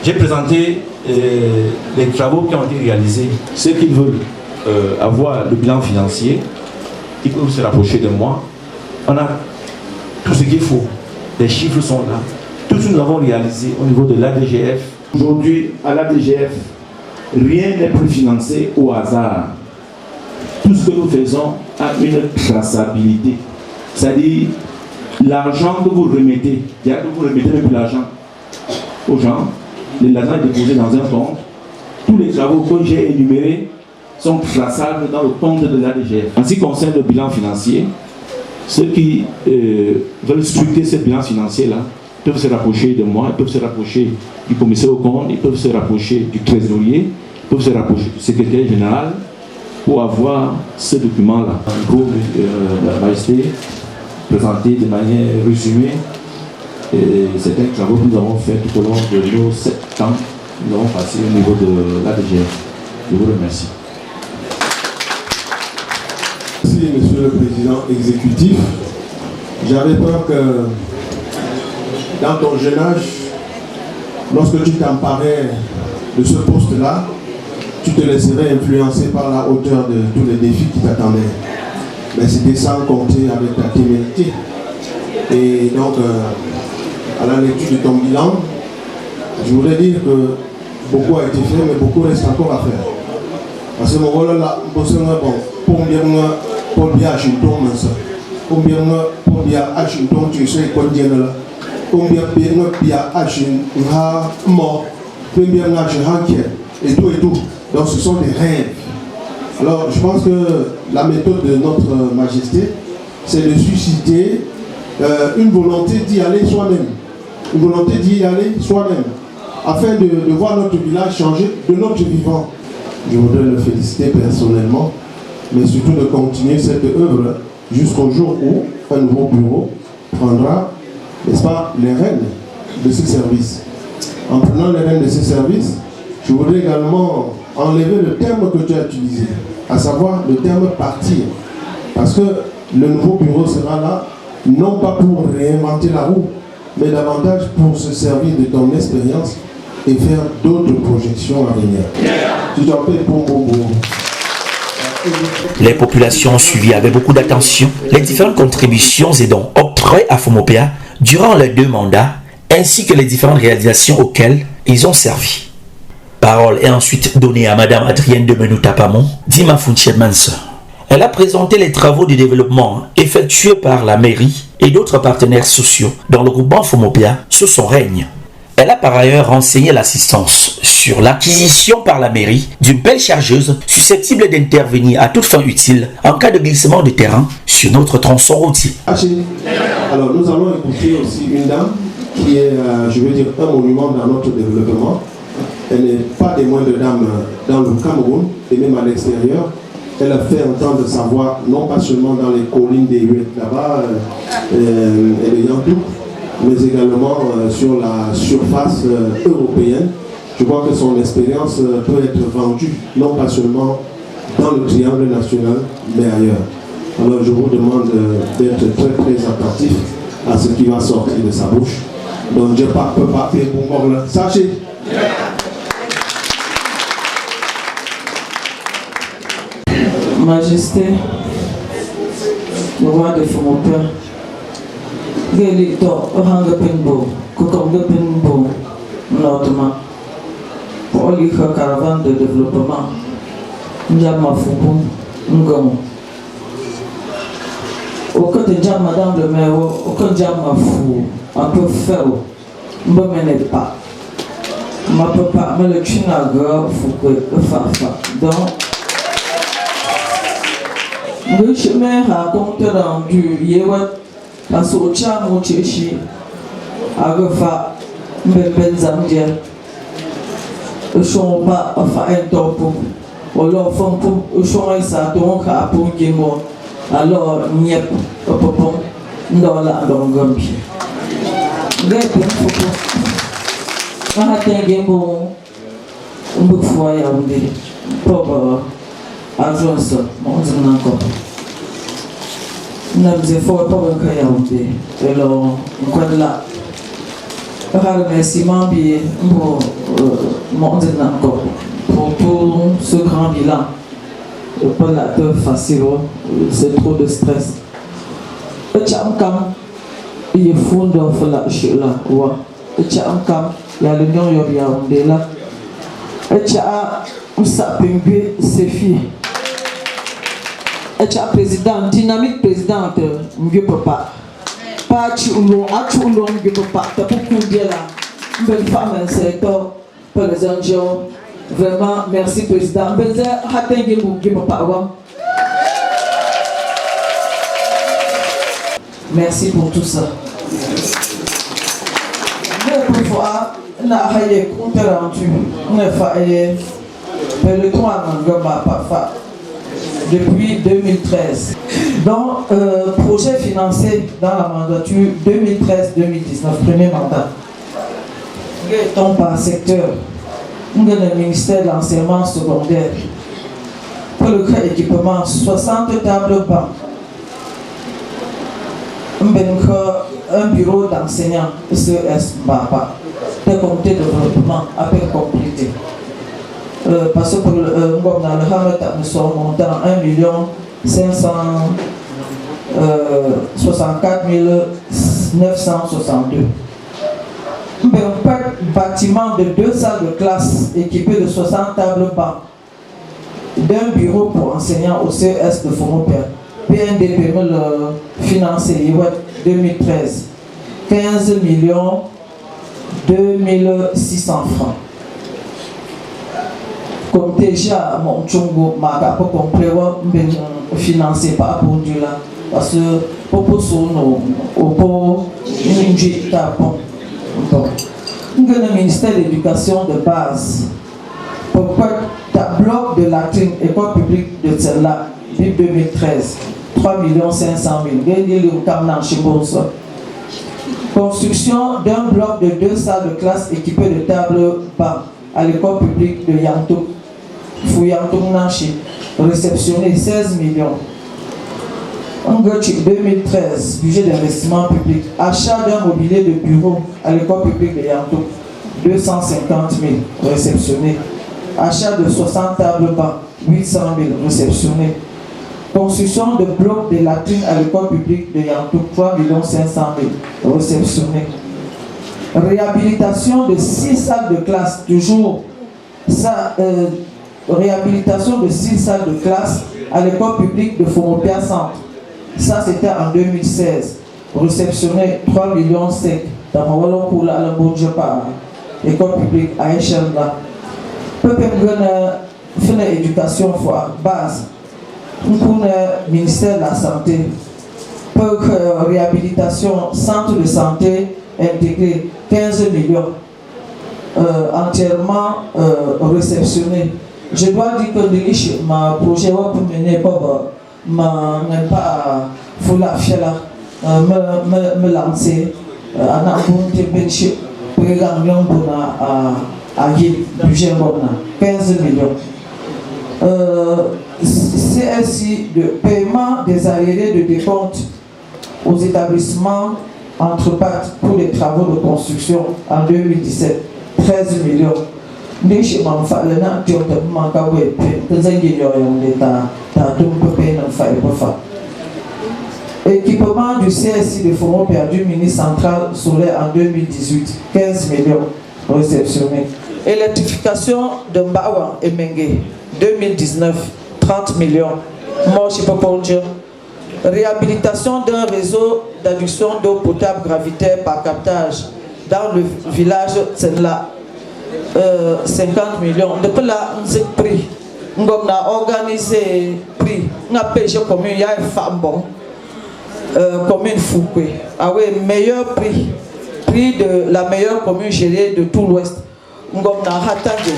[SPEAKER 6] J'ai présenté les travaux qui ont été réalisés. Ceux qui veulent avoir le bilan financier, ils peuvent se rapprocher de moi. On a tout ce qu'il faut. Les chiffres sont là. Tout ce que nous avons réalisé au niveau de l'ADGF. Aujourd'hui, à l'ADGF, rien n'est plus financé au hasard. Tout ce que nous faisons a une traçabilité. C'est-à-dire, l'argent que vous remettez, vous remettez même plus l'argent aux gens, l'argent est déposé dans un compte. Tous les travaux que j'ai énumérés sont traçables dans le compte de l'ADGF. En ce qui concerne le bilan financier, ceux qui veulent scruter ce bilan financier-là peuvent se rapprocher de moi, ils peuvent se rapprocher du commissaire au compte, ils peuvent se rapprocher du trésorier, ils peuvent se rapprocher du secrétaire général pour avoir ce document-là. En gros, la Majesté, présenté de manière résumée, c'est un travail que nous avons fait tout au long de nos 7 ans que nous avons passé au niveau de l'ADGF. Je vous remercie.
[SPEAKER 2] Merci, Monsieur le Président exécutif. J'avais peur que dans ton jeune âge, lorsque tu t'emparais de ce poste-là, tu te laisserais influencer par la hauteur de tous les défis qui t'attendaient. Mais c'était sans compter avec ta témérité. Et donc, à la lecture de ton bilan, je voudrais dire que beaucoup a été fait, mais beaucoup reste encore à faire. Parce que mon rôle là, pour bien tu sais combien et tout et tout. Donc ce sont des rêves. Alors je pense que la méthode de notre Majesté, c'est de susciter une volonté d'y aller soi-même. Une volonté d'y aller soi-même. Afin de voir notre village changer de notre vivant. Je voudrais le féliciter personnellement, mais surtout de continuer cette œuvre jusqu'au jour où un nouveau bureau prendra, n'est-ce pas, les rênes de ce service. En prenant les rênes de ce service, je voudrais également enlever le terme que tu as utilisé, à savoir le terme partir. Parce que le nouveau bureau sera là, non pas pour réinventer la roue, mais davantage pour se servir de ton expérience et faire d'autres projections à venir. Tu t'en payes pour mon bureau.
[SPEAKER 3] Les populations ont suivi avec beaucoup d'attention les différentes contributions et dons octroyés à Fomopea durant les 2 mandats, ainsi que les différentes réalisations auxquelles ils ont servi. Parole est ensuite donnée à Madame Adrienne de Menou-Tapamon, d'Ima Funchemans. Elle a présenté les travaux de développement effectués par la mairie et d'autres partenaires sociaux dans le groupement Fomopea sous son règne. Elle a par ailleurs renseigné l'assistance sur l'acquisition par la mairie d'une pelle chargeuse susceptible d'intervenir à toute fin utile en cas de glissement de terrain sur notre tronçon routier.
[SPEAKER 2] Alors nous allons écouter aussi une dame qui est, je veux dire, un monument dans notre développement. Elle n'est pas des moindres dames dans le Cameroun et même à l'extérieur. Elle a fait entendre sa voix, non pas seulement dans les collines des Huettes là-bas et les Yantou, mais également sur la surface européenne Je crois que son expérience peut être vendue, non pas seulement dans le triangle national, mais ailleurs. Alors je vous demande d'être très très attentif à ce qui va sortir de sa bouche. Donc je ne peux pas faire pour là. Sachez.
[SPEAKER 7] Majesté, le roi de Fomopia, Gélito, Oranga Pinbo, Kokonga Pinbo, Nordma, pour l'Ika caravane de développement, Ndiama Fubu, Ngom. Aucun de Jam, madame le maire, aucun Jam fou, un peu ferro, ne me menez pas. Ma papa, mais le Chinaga, Fouque, Fafa. Donc, le chemin raconte rendu Yewat, la Socha Mouchechi, Agafa, Mbemben Zamdia, le Chomba, enfin un topo, ou alors Fonpo, le Chomba sa donc à Pongimo, alors Niep, au Popon, dans la Dongampi. Gapin Fopo, Mahatengemo, Mboufoya, Pobre. Agence, mon Dieu, encore. Nous avons pas de Yaoundé. Alors, nous là. Remerciement bien pour mon Dieu, encore. Pour ce grand bilan. Pas la peur facile, c'est trop de stress. Le Tchamkam, il est fou de la chute là. Le Tchamkam, il y a le nom Yaoundé là. Le Tchamkam, ça peut c'est fille. Et président, dynamique présidente, mieux papa. Pas Tchoulon, à Tchoulon, mieux papa. T'as beaucoup de là. Une belle femme, un secteur, pour les enjeux. Vraiment, merci président. Benzer, Hatengé, mieux papa. Merci pour tout ça. Deux fois, on a fait compte rendu. On a fait le toit dans le papa. Depuis 2013. Donc, projet financé dans la mandature 2013-2019, premier mandat. Nous par secteur. Nous avons le ministère de l'enseignement secondaire. Pour le cas équipement, 60 tables bancs. Nous avons un bureau d'enseignants, CES Mbapa. Le comité de développement à peine complété. Parce que pour le Hamlet, nous sommes montant 1 564 962. Un bâtiment de 2 salles de classe équipées de 60 tables bancs, d'un bureau pour enseignants au CES de Fomopia. PNDP me le financé 2013, 15 2600 francs. Comme déjà mon chungo m'a pas compris financé par Abondula parce que pour son au une tapon. Donc le ministère de l'éducation de base pourquoi ta bloc de latrine école publique de Tsela 2013 3 500 000 construction d'un bloc de 2 salles de classe équipées de tables bancs à l'école publique de Yantou Fouyantou Nachi, réceptionné 16 millions. En 2013, budget d'investissement public, achat d'un mobilier de bureau à l'école publique de Yantou, 250 000 réceptionnés. Achat de 60 tables bancs, 800 000 réceptionnés. Construction de blocs de latrines à l'école publique de Yantou, 3 500 000 réceptionnés. Réhabilitation de 6 salles de classe, toujours ça, réhabilitation de 6 salles de classe à l'école publique de Fomopia Centre. Ça, c'était en 2016. Réceptionné 3 millions 5 dans mon wallon pour la l'école publique à échelle là. Peut-être faire l'éducation base. Pour le ministère de la Santé. Pour réhabilitation, centre de santé intégré 15 millions. Entièrement réceptionné. Je dois dire que ma projet pour mener n'est pas full affaire me lancer. à budget 15 millions. CSI de paiement des arriérés de décompte aux établissements entrepâtes pour les travaux de construction en 2017, 13 millions. Équipement du CSI de Fomopia du ministre central solaire en 2018, 15 millions réceptionnés. Électrification de Mbawa et Mengue, 2019, 30 millions. Moi, je peux pas le dire. Réhabilitation d'un réseau d'adduction d'eau potable gravitaire par captage dans le village Tsenla, 50 millions. Depuis là, on a pris. On a organisé prix. On a payé commune, il y a une femme bon. Commune Fouquet. Ah oui, meilleur prix. Prix de la meilleure commune gérée de tout l'Ouest. On a attendu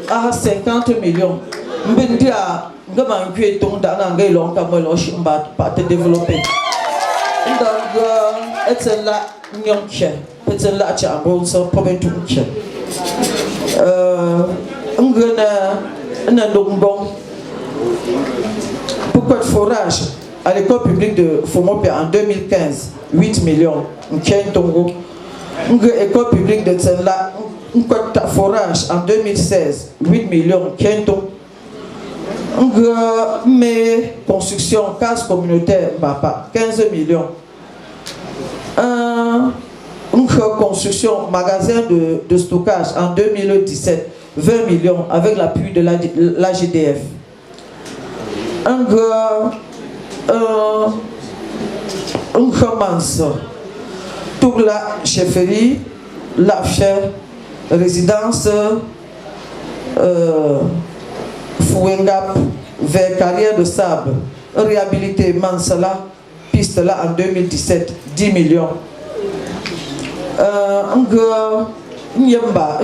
[SPEAKER 7] à 50 millions. Mbendia ngama nkwe ton dana ngai long ka mo lo shimba pa te développer donc etela nyonche etela cha bon so pobentu che ngena ndongbon pourquoi de forage à l'école publique de Fomopia en 2015 8 millions nkentongo école publique de Tsela forage en 2016 8 millions kenton mais construction, case communautaire, 15 millions. Construction, magasin de stockage en 2017, 20 millions avec l'appui de l'AGDF. Commence toute la chefferie, la chère résidence Fouengap vers Carrière de Sable, réhabilité Mansala, piste là en 2017, 10 millions. Nyamba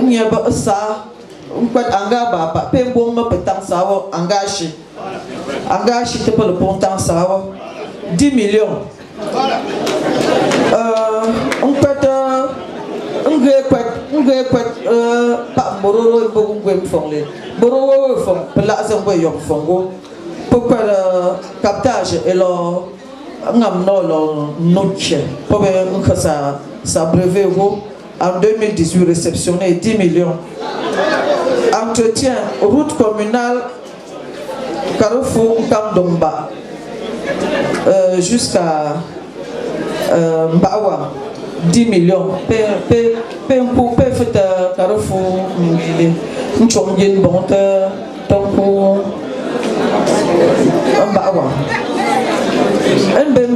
[SPEAKER 7] sa, anga baba, pemboma petang sawo, engagé. Engagé te pour le pontant sawo, 10 millions. On peut pas mororo beaucoup fongler mororo fong place on peut yok fongo pourquoi le captage et le ngam no lo noche pour que ça brevet en 2018 réceptionné 10 millions. Entretien route communale Carrefour Kamdomba jusqu'à Mbawa 10 millions. Pour faire Carrefour, nous sommes bien bons. Donc, un ben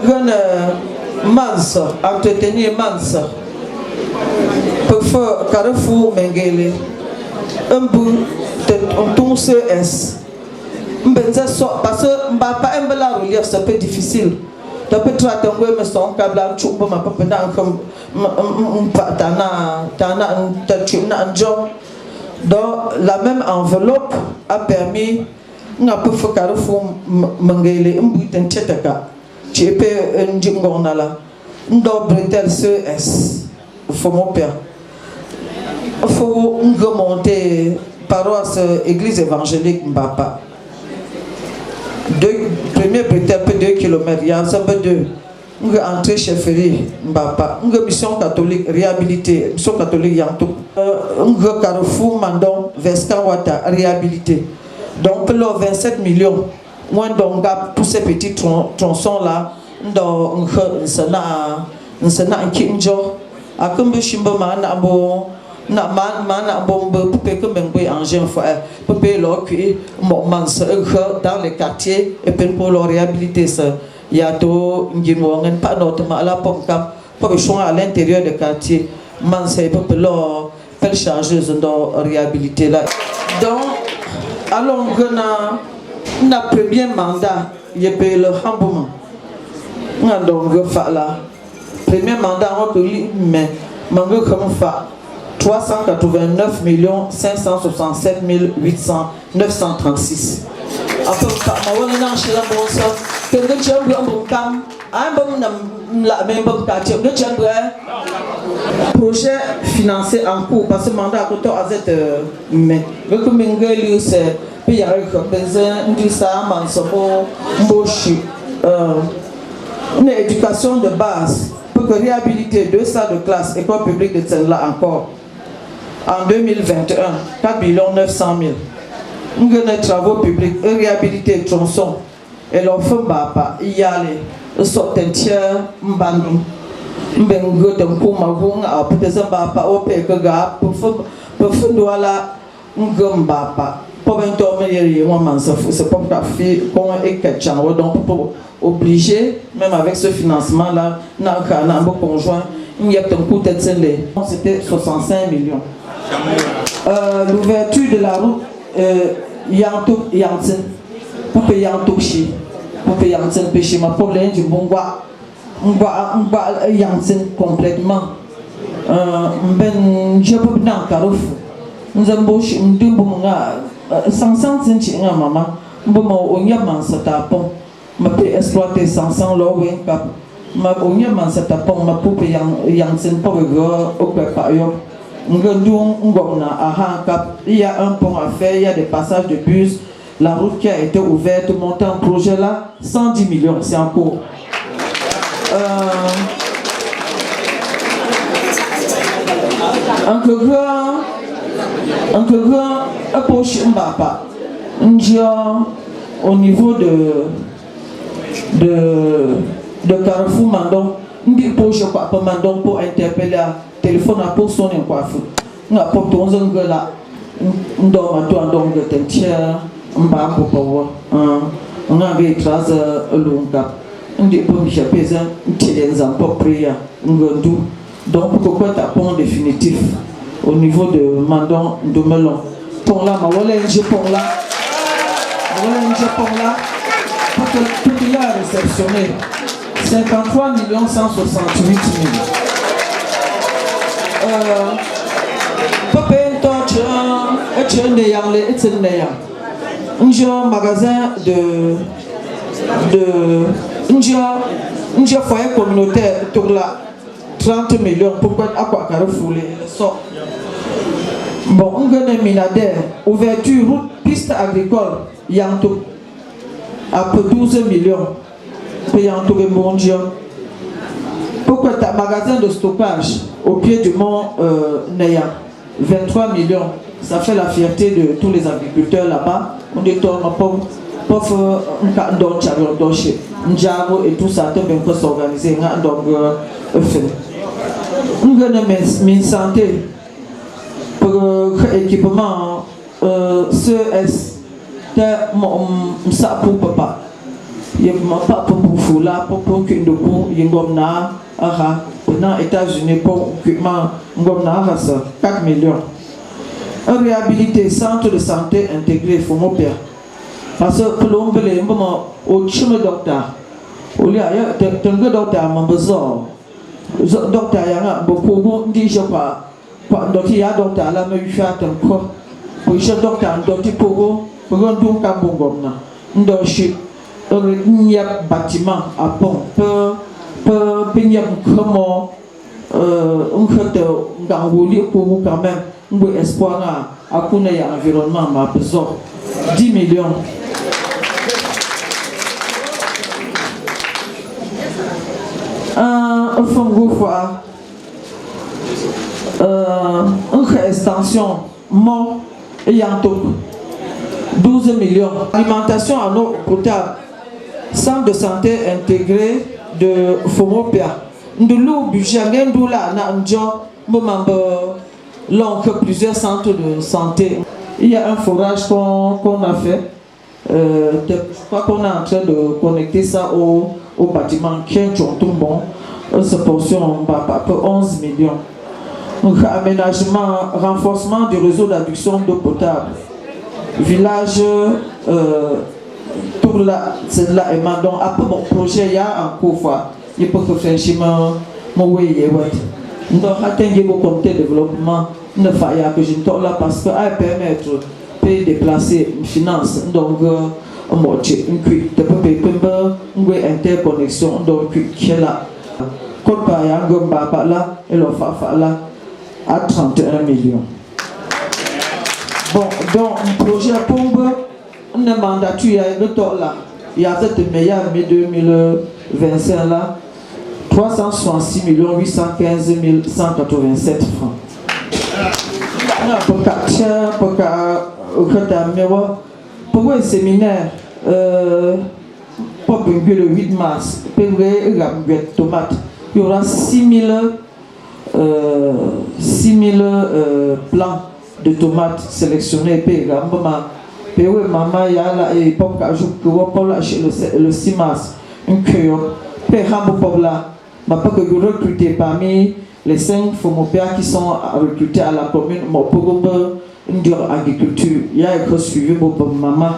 [SPEAKER 7] manse, entretenir manse. Pour faire Carrefour, Mengele, un bout de ton CS. Parce que Mbapa aime la relief, c'est un peu difficile. Tapi tu ada gue mesong kablan cuba apa benda angkem tanah tercium na anjong. Donc la même enveloppe a permis ngapu Carrefour mengele mbuiten cetaka. Cipe njingong nala. Ndo Britel CS Fomopia. Faut monter paroisse église évangélique Mbapa. Premier Britel 2 km, il y a un peu de entrée chefferie Mbapa, mission catholique réhabilité, mission catholique Yantou, Carrefour Mandon, Veskanwata réhabilité. Donc là 27 millions, moins donc tous ces petits tronçons là, dans un sana un kinjo, à comme Shimba Manabo. Na mana bombe pour que m'envoie engin faire pour payer leur cuir dans les quartiers et pour leur réhabiliter ça il y a tout n'gimouangen pas notamment à la pompe pour changer à l'intérieur des quartiers man c'est pour leur faire chargeuse dans réhabiliter là donc alors on a premier mandat il y a le remboursement on a donc fait là premier mandat on peut mais manque comme ça 389 567 936. Après, Projet financé en cours parce que mandat à cette mais comme c'est puis avec besoin du ça une éducation de base pour que réhabiliter 2 salles de classe école publique de Tsenla encore en 2021 4 900 000 des travaux publics réhabiliter tronçon et l'enfant bapa y aller sortir mbandou mbengo de mpuma vunga peut-être bapa au que gap pour voilà ngambapa pour bento meilleur moi c'est pas café comment et ketchan donc pour obligé même avec ce financement là n'a conjoint il y a un coût de c'était 65 millions l'ouverture de la route Yantou Yantin pour payer Yantouchi pour payer Yantin péché ma problème du bon Yantin complètement ben je peux dans Carrefour nous avons deux bons 500 centimes maman bon on y a mansé tapon ma peut exploiter 500 l'eau cap ma on y a mansé tapon ma pour payer Yantin pour le gars au préparation. Il y a un pont à faire, il y a des passages de bus, la route qui a été ouverte, montant projet là, 110 millions, c'est en cours. Un poche Mbapa, au niveau de Carrefour Mandon, une poche Mandon pour interpeller téléphone à pour son coiffure. On a porté 11 ans là. On dort à toi donc de tiens. On va pour on avait 13 longues. On dit pour Michel Pézin, on tient des emplois prières. On tout. Donc pourquoi t'as point définitif au niveau de Mandon de Melon. Pour là, ma voilà un Japon là. Voilà un Japon là. Pour que tout il a réceptionné 53 168 000. Papa un magasin de foyer communautaire pour la 30 millions pourquoi à quoi Carrefour sort bon on gagne minadaire ouverture route piste agricole Yantou à peu 12 millions pour Yantou et mon Dieu. Pourquoi tu as un magasin de stockage au pied du mont Neya 23 millions, ça fait la fierté de tous les agriculteurs là-bas. On dit et tout ça, tout bien s'organiser. Donc, on gagne une santé pour équipement CES, ça pour papa. Il n'y a pas pour là, pour qu'une de vous, il y a dans les États-Unis pour équipement 4 millions. Un réhabilité centre de santé intégré Fomopia. Parce que pour l'homme, au chemin docteur, au lieu de docteur, mon besoin. Docteur, il y a beaucoup de gens pas. Donc il y a docteur là, mais il fait un quoi. Pour le docteur, docteur pour un don Kabongomna. Donc il y a bâtiment à pont. Penyam comment on fait dans le pour quand même un espoir à connaître l'environnement ma besoin 10 millions. Un fonds fois une extension mort et Yantou 12 millions. Alimentation en eau potable, centre de santé intégré de Fomopia. De l'eau budget, même d'où là, plusieurs centres de santé. Il y a un forage qu'on a fait. Je crois qu'on est en train de connecter ça au bâtiment qui est tout bon. Cette portion, 11 millions. Donc, aménagement, renforcement du réseau d'adduction d'eau potable. Village. Tout là, c'est là et maintenant après mon projet il y a un cours il peut que franchement mon way donc atteindre vos comité de développement ne faille que je ne là parce que à permettre de déplacer une finance donc moitié une cuite de pépé une interconnexion donc qui est là quand par un gomba là et le fa là à 31 millions. Bon, donc un projet pompe on a mandaté à le temps là il y a cette meilleure mai 2025 là 366 815 187 francs. Pour un séminaire, pour le 8 mars, pour la tomate, il y aura 6 000 plants de tomates sélectionnés. Pour maman, il y a la époque pour le 6 mars, un cœur, pour là, je peux recruter parmi les 5 FOMOPEA qui sont recrutés à la commune pour une agriculture. Il y a un suivi pour maman.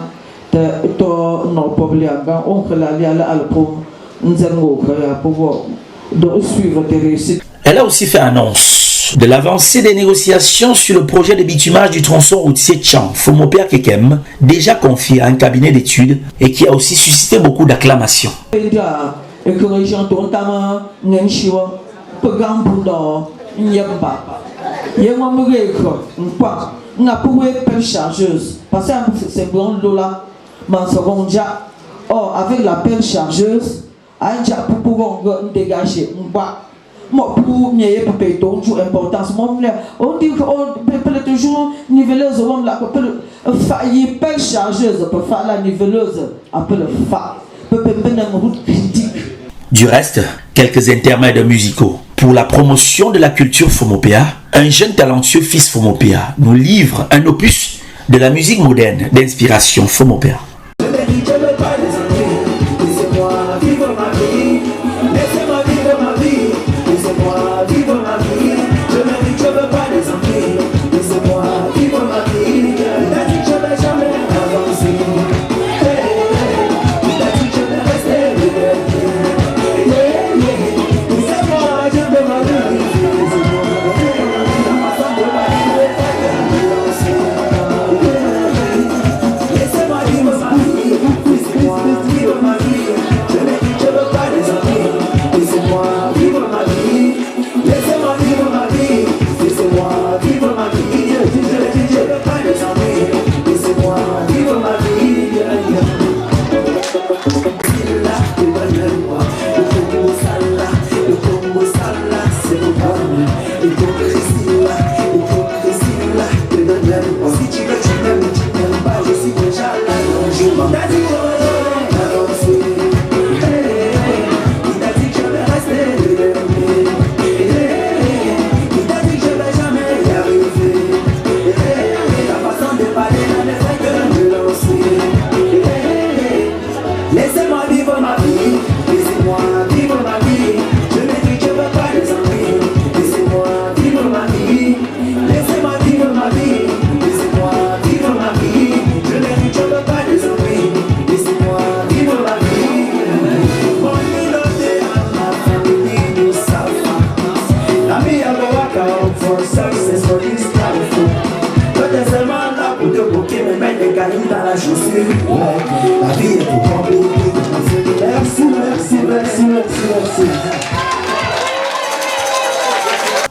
[SPEAKER 3] Elle a aussi fait annonce de l'avancée des négociations sur le projet de bitumage du tronçon routier Tchan Fomopea Kekem, déjà confié à un cabinet d'études et qui a aussi suscité beaucoup d'acclamations.
[SPEAKER 7] On a pour pelle chargeuse parce que c'est bon là or avec la pelle chargeuse pour pouvoir dégager moi pour mieux pour toujours importance on dit qu'on peut toujours niveleuse on la peut pelle chargeuse pour faire la niveleuse après le fa peut une route critique.
[SPEAKER 3] Du reste, quelques intermèdes musicaux. Pour la promotion de la culture Fomopea, un jeune talentueux fils Fomopea nous livre un opus de la musique moderne d'inspiration Fomopea.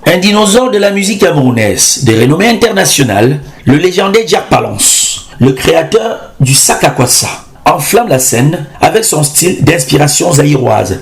[SPEAKER 3] Un dinosaure de la musique camerounaise de renommée internationale, le légendaire Jack Palance, le créateur du Sakakwasa, enflamme la scène avec son style d'inspiration zaïroise.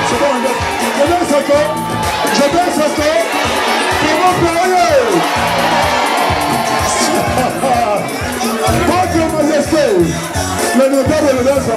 [SPEAKER 2] Je danse encore. Votre Majesté, le notable de danse.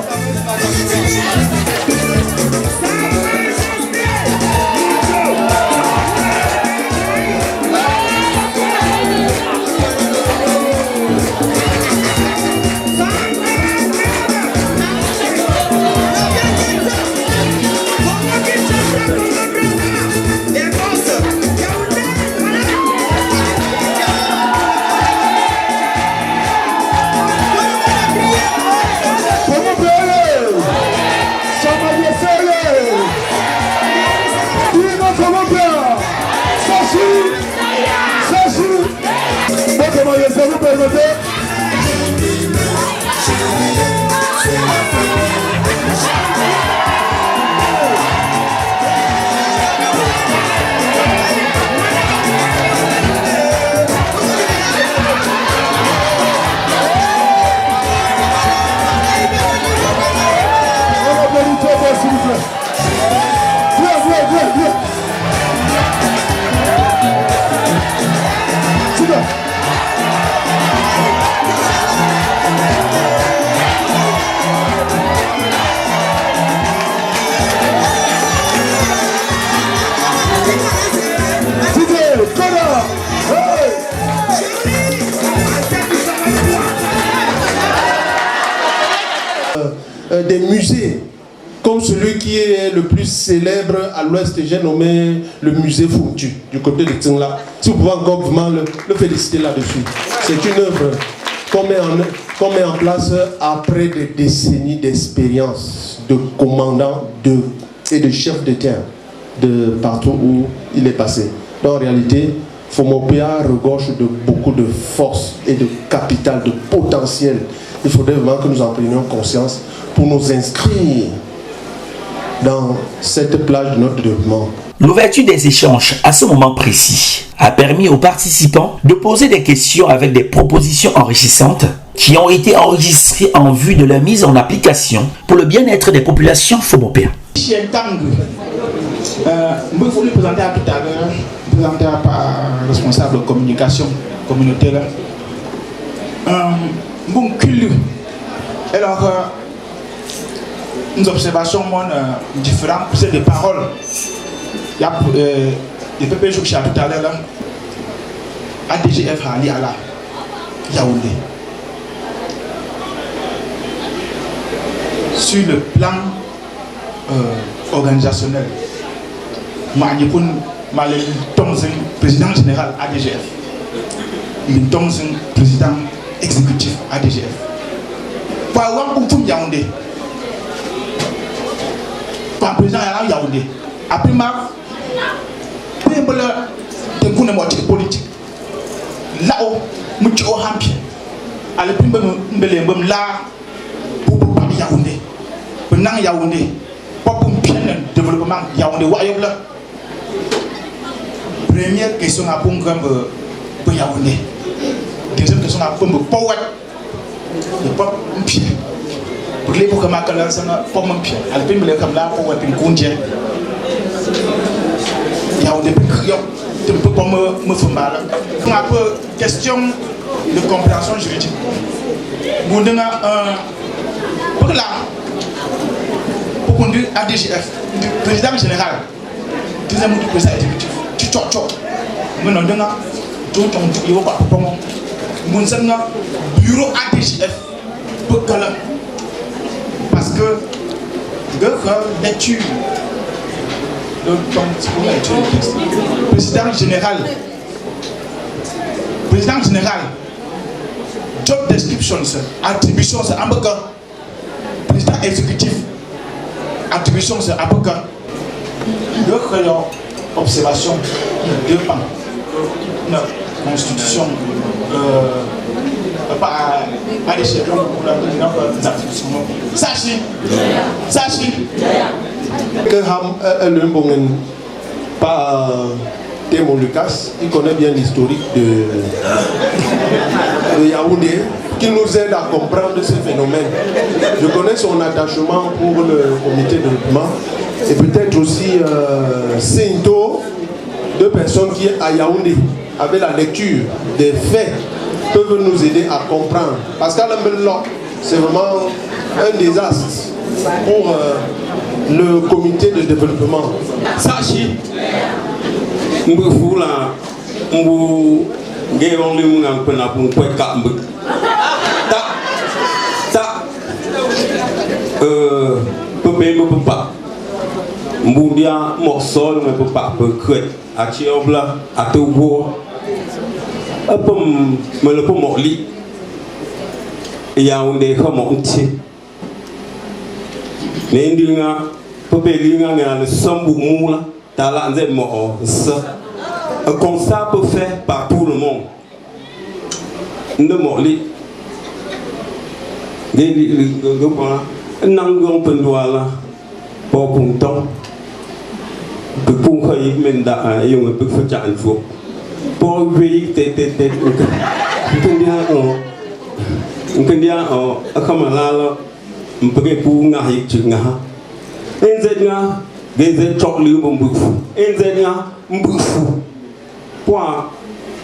[SPEAKER 2] Vous permettez? S'il vous plaît. Viens. Super. Des musées comme celui qui est le plus célèbre à l'ouest, j'ai nommé le musée Funtu du côté de Tsingla. Si vous pouvez encore vraiment le féliciter là-dessus. C'est une œuvre qu'on met en place après des décennies d'expérience de commandants et de chefs de terre de partout où il est passé. Donc en réalité, Fomopéa regorge de beaucoup de force et de capital, de potentiel. Il faudrait vraiment que nous en prenions conscience pour nous inscrire dans cette plage de notre développement.
[SPEAKER 3] L'ouverture des échanges à ce moment précis a permis aux participants de poser des questions avec des propositions enrichissantes qui ont été enregistrées en vue de leur mise en application pour le bien-être des populations fomopéennes.
[SPEAKER 8] Je voulais présenter tout à l'heure, présenté par responsable de communication communautaire. Bon culture. Alors, une observation différente, c'est des paroles. Il y a des PPJ qui tout à l'heure, ADGF Ali Ala, Yaoundé. Sur le plan organisationnel, Manipun Malé Tomzen, président général ADGF, Tomzen, président exécutif ADGF. Par exemple, Yaoundé. Par président Yaoundé. Après ma politique. Là-haut, nous avons un pied. À l'époque, nous avons là pour parler Yaoundé. Pour nous Yaoundé. Pour le développement Yaoundé. Première question à pour Yaoundé. Deuxième question à pour Power. Le peuple pied. Pour les pour que ma calme ça n'a pas mon pied. À l'époque, nous avons là pour une condition. Yaoundé de peu pour me faire mal. On a un peu question de compréhension juridique. Vous donnez pour là, pour conduire ADGF, du président général, deuxième du président exécutif, tu choc. Nous donnons tout ton bureau pour moi. Nous avons bureau ADGF pour que parce que l'étude. Président général, job description, attribution, c'est un peu président exécutif, attribution, c'est un peu observation, deux pans, une constitution, pas à l'échelle pour la Sachi.
[SPEAKER 2] Que le bon pas Thémo Lucas, il connaît bien l'historique de Yaoundé. qui nous aide à comprendre ce phénomène. Je connais son attachement pour le comité de développement et peut-être aussi Sinto, deux personnes qui à Yaoundé, avec la lecture des faits, peuvent nous aider à comprendre. Parce qu'à l'Ambello, c'est vraiment un désastre pour le comité de développement.
[SPEAKER 9] Sachi, Mbufula, Mbu, Géon Limungan Penapun Kweka Mbuk. Pepé me pas. Mboudia Morsol me peut pas peut à Chiobla, à Togo. Un peu me le peut morli. Il y a un des comme on tient. N'indinga, Pepé Linga, le Sambu Moula, Talanze Mort. Un constat peut faire par tout le monde. Ne morli. Nangon Penduala, Popunton, the Punka Menda, a young Buffer and Fo. Paul Gray, Nkandia or a Kamalala, Mpeguna Hichinga. Enzedna, Gazet Chocolate Mbufu, Enzedna Mbufu. Point,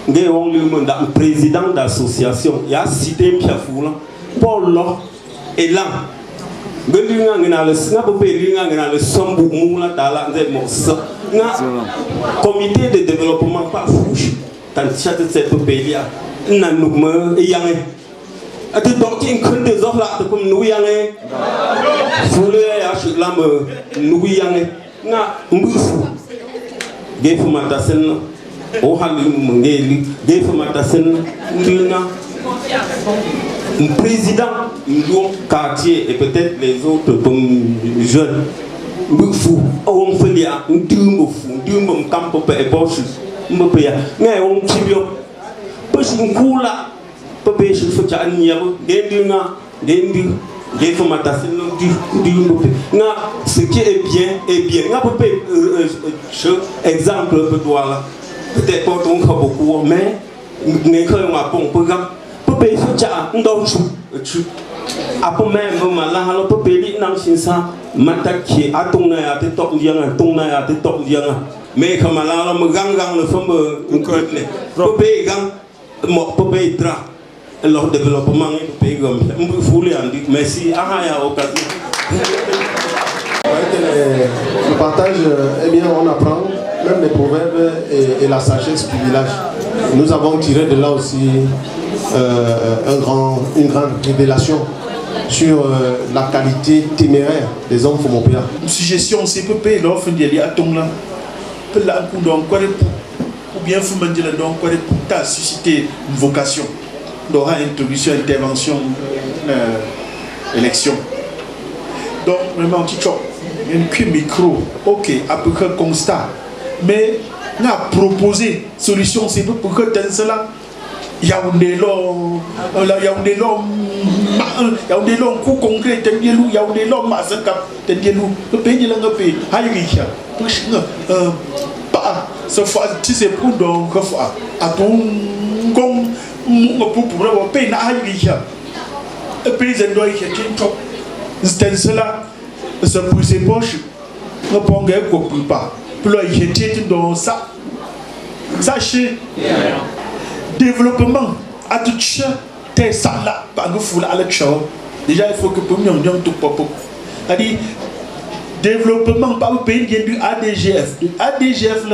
[SPEAKER 9] Gay only woman, président d'association, Y'a cité Piafoula, Paul Law. Et là, le Sambu Moula Tala comité de développement pas fouche, tant que cette pays n'a nous me yangé. A te dortir une des offres là comme nous yangé. Foulé à chulame nous yangé. Na mbufou. Gefu matasen. O halim ngeli. Gefu matasen. Ndina. Un président, un quartier et peut-être les autres comme jeunes. On fait des un camp et poche. Mais on tire. Parce qu'on coule là. Papa, je fais un niabo. Ce qui est bien est bien. Exemple, peut-être pas beaucoup, mais n'est que un bon programme. Papa Fucha, Ndonchu. Après même, Malala, Papa, Nansinsa, Mataki, Atona, the top young, Tona, the top young. Make a Malala, Gangang, the Fumble, Curtly. Papa Gang, Papa Dra, a lot of development, Pagum, fully and Messi, Ahaya, Okati.
[SPEAKER 2] Le partage, eh bien, on apprend même les proverbes et la sagesse du village. Nous avons tiré de là aussi une grande révélation sur la qualité téméraire des hommes Fomopéa.
[SPEAKER 5] Une suggestion, c'est peut-être l'offre d'y à ton là. Peut la coup donc quoi ou bien faut me dire donc quoi pour ta susciter une vocation. D'aura introduction, intervention, élection. Donc vraiment petit choc, un micro, ok, à peu près constat, mais on a proposé solution, c'est pour que tu cela. Yaoundé l'homme coup concret, tendielou, Yaoundé l'homme massacre, tendielou, le pays de l'angapé, Haïricha, pas, ce fois, tu sais, pour donc, à ton gong, pour le pays n'a Haïricha, le pays de l'Oïcha, c'est cela, ce pour ses poches, ne pongue pas, pour l'Oïcha, dans ça, sachez. Développement à tout ça, t'es ça là, pas de foule à l'échelle. Déjà, il faut que pour nous, on tout popo. C'est-à-dire, développement par le pays du ADGF. Le ADGF,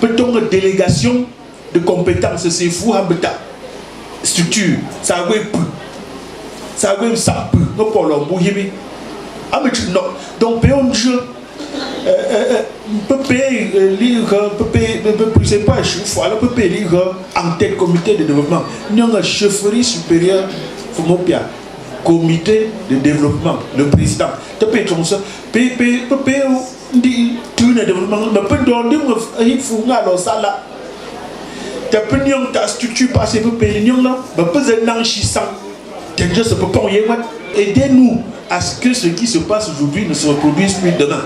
[SPEAKER 5] peut-on une délégation de compétences, c'est fou, habitat, structure, ça va peu. Ça va ça peu. Nous parlons bouillir. Ah, mais non. Donc, payons jeu. Peut payer c'est pas un chef, alors peut payer en tête comité de développement. Nous avons un chefferie supérieure Fomopia, comité de développement, le président. Tu peux comme ça, peut payer tout le développement, mais peut donner il faut alors ça là. Tu peux ta structure passer pour payer là, mais peut être enrichissant. Déjà ça peut pas aidez-nous à ce que ce qui se passe aujourd'hui ne se reproduise plus demain.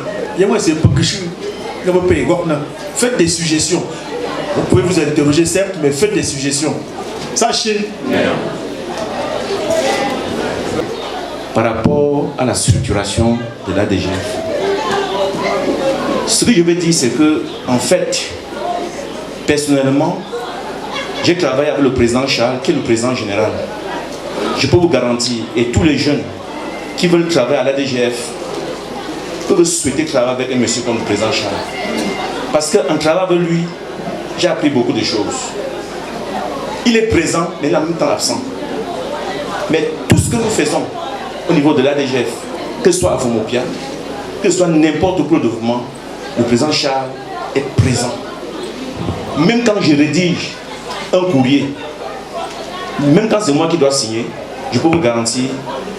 [SPEAKER 5] C'est pour que je faites des suggestions. Vous pouvez vous interroger certes, mais faites des suggestions. Sachez.
[SPEAKER 6] par rapport à la structuration de l'ADGF. Ce que je veux dire, c'est que, en fait, personnellement, j'ai travaillé avec le président Charles, qui est le président général. Je peux vous garantir, et tous les jeunes qui veulent travailler à l'ADGF peuvent souhaiter travailler avec un monsieur comme le président Charles. Parce qu'en travaillant avec lui, j'ai appris beaucoup de choses. Il est présent, mais il est en même temps absent. Mais tout ce que nous faisons au niveau de l'ADGF, que ce soit à Fomopia, que ce soit n'importe quel développement, le président Charles est présent. Même quand je rédige un courrier, même quand c'est moi qui dois signer, je peux vous garantir,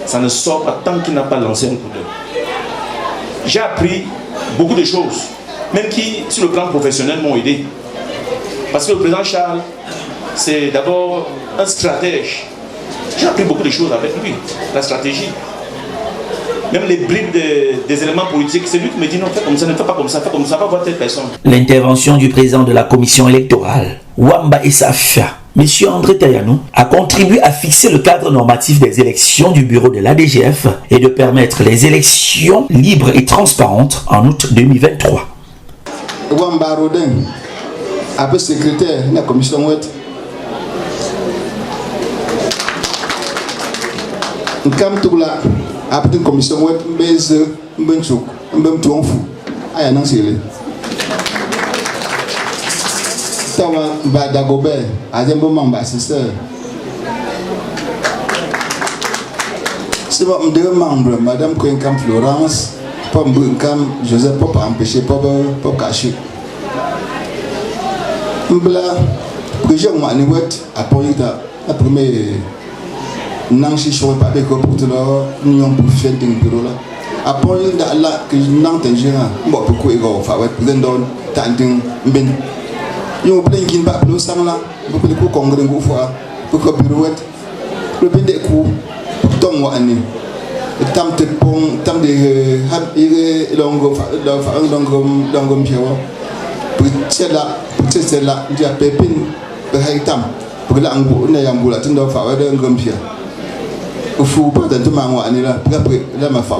[SPEAKER 6] ça ne sort pas tant qu'il n'a pas lancé un coup d'œil. J'ai appris beaucoup de choses, même qui, sur le plan professionnel, m'ont aidé. Parce que le président Charles, c'est d'abord un stratège. J'ai appris beaucoup de choses avec lui, la stratégie. Même les bribes des éléments politiques, c'est lui qui me dit non, fais comme ça, ne fais pas comme ça, fais comme ça, va voir telle personne.
[SPEAKER 3] L'intervention du président de la commission électorale, Wamba Essafia, M. André Tayanou, a contribué à fixer le cadre normatif des élections du bureau de l'ADGF et de permettre les élections libres et transparentes en août 2023.
[SPEAKER 10] Wamba Rodin, après secrétaire de la commission ouest, comme tout là, après une commission ouest, Tawa Badagobert, Azembo Mamba, sister. C'est deux membres, Madame Kwenkam Florence, Pop Bunkam, Joseph Pop empêché, Pop caché. Mbla, que j'ai moi, Niwet, à Polita, la première Nancy Show, pas de pour tout l'heure, nous pour faire des bureaux là. À Polita, là, que je n'entends rien, moi, pourquoi il va faire, vous êtes dans Tanting, Ben. Nous prenons une balle de sang là, nous prenons le congrès de fois, pour que le bureau le bien des coups, pour tomber en année. Le temps de pont, le temps de longo, longo pied, pour tirer là, il y a pépine, pour haïtam, pour l'angle, on a un boulot, on a fait un grand pied. Au fond, pas de tout le monde en année là, pour après, là, ma femme,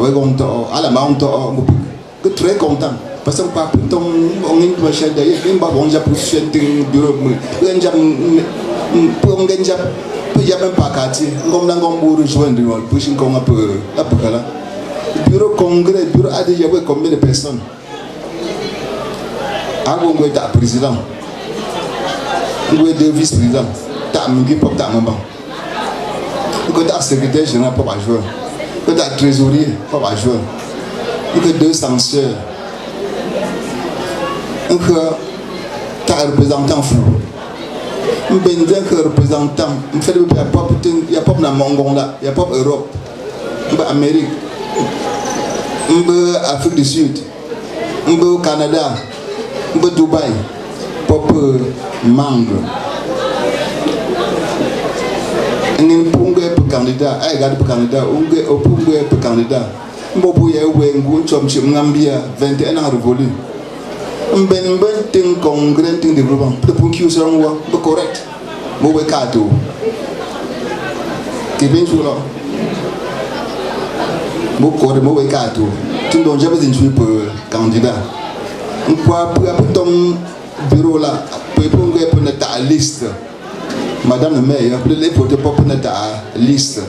[SPEAKER 10] à la main, on est très content. Parce que pas ton on est pas cher d'ailleurs même pas bon pour chanter bureau on jam pour on jam pour jamais pas quartier comme dans on pour rejoindre pour une comme un peu là bureau congrès bureau a déjà combien de personnes avant on est président on est deux vice-présidents t'as mingi pop t'as maman on est secrétaire général pas à jouer on est trésorier pas à jouer on est deux censeurs. Un représentant flou. Un représentant, il n'y a pas de Mongola, il n'y a pas d'Europe, il y a Amérique, il y a Afrique du Sud, il y a Canada, il y a Dubaï, pop membre. Il y a un candidat, il y a un candidat, il y a un candidat. Il y a un 21 ans révolu. Ben ting congrès ting développement pour qui sera moi correct mauvais cadeau qui vient sur là mauvais cadeau tout donc j'avais une pour candidat quoi pour ton bureau là pour notre liste madame le maire pour les porter pour notre liste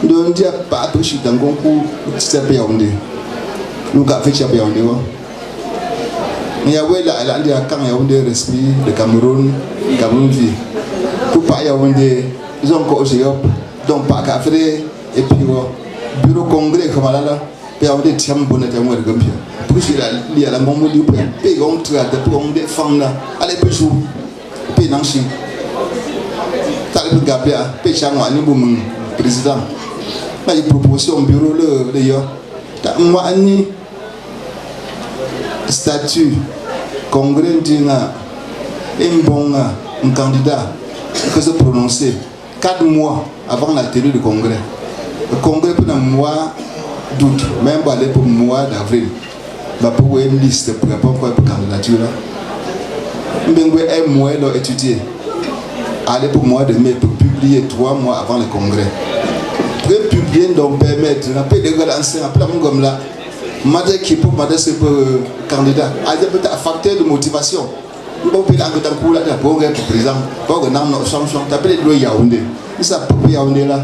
[SPEAKER 10] donc il y a pas de chute dans concours c'est bien on dit nous qu'a fait bien on dit il y a là il y a quand il y a un respect de Cameroun vie pour pas il y a un ils ont encore donc pas qu'à faire et puis bureau congrès comme là il y a des tiens bonnes à moi de Gambia pour il y a la maman du père et on traite pour on défendre là allez plus jour puis Nancy t'as le Gambia puis changement ni bon président là il propose un bureau le d'ailleurs moi ni statut congrès d'ina un candidat que se prononcer 4 mois avant la tenue du congrès. Le congrès pour un mois d'août, même pas pour le mois d'avril. Va pour une liste pour répondre pour la candidature. Un mois d'étudier. Aller pour le mois de mai pour publier 3 mois avant le congrès. publier donc permettre après de relancer après mon comme là madame qui pour madame c'est pour candidat a des facteur de motivation bon puis là que tant pour là pour être président pour que non sanction t'appeler le Yaoundé ça pour Yaoundé là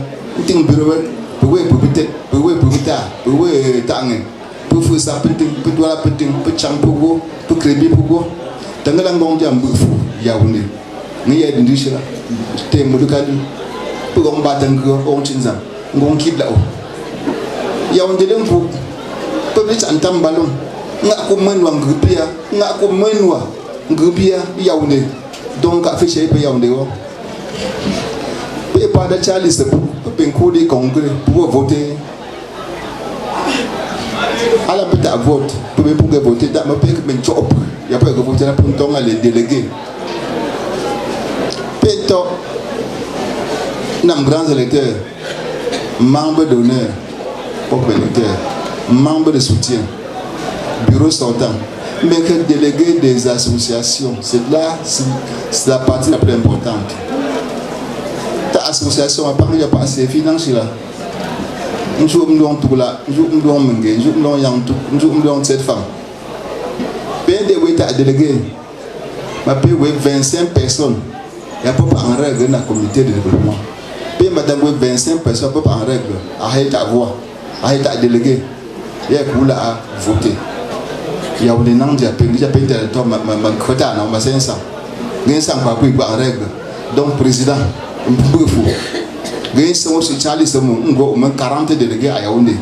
[SPEAKER 10] ting bureau pour peut-être pour tang pour faire ça pour doit pour champ pour créer pour tant que l'angon jam pour Yaoundé ni ya dindish là te modukadu pour on battre on chinza on kid là Yaoundé dem pour peut-être en temps ballon nga ko menwa ngupia nga ko menwa ngupia Yaoundé donc affiché pour Yaoundé et pas de Charles pour pencoder congrès pour voter à la petite vote pour voter dans ma pays ben chop il y a pas que voter pour ton les délégués peto nam grands électeurs membres d'honneur peuple électeur membres de soutien bureau sortant mais que délégués des associations c'est la partie la plus importante. Association a parlé de passer financier là. Nous sommes tout là, nous sommes mengue, nous sommes yang tout, nous sommes cette femme. Bien des wéta délégué, ma paye 25 personnes. Il y a pas en règle dans le comité de développement. Bien madame 25 personnes pas en règle. Arrête à voix, arrête à déléguer. Il y a pour là à voter. Il y a des noms déjà payé de toi ma quota non ma 500. 500 pas pris en règle. Donc président Mbouffou. Gagné son Charlie Semon, on a 40 délégués à Yaoundé.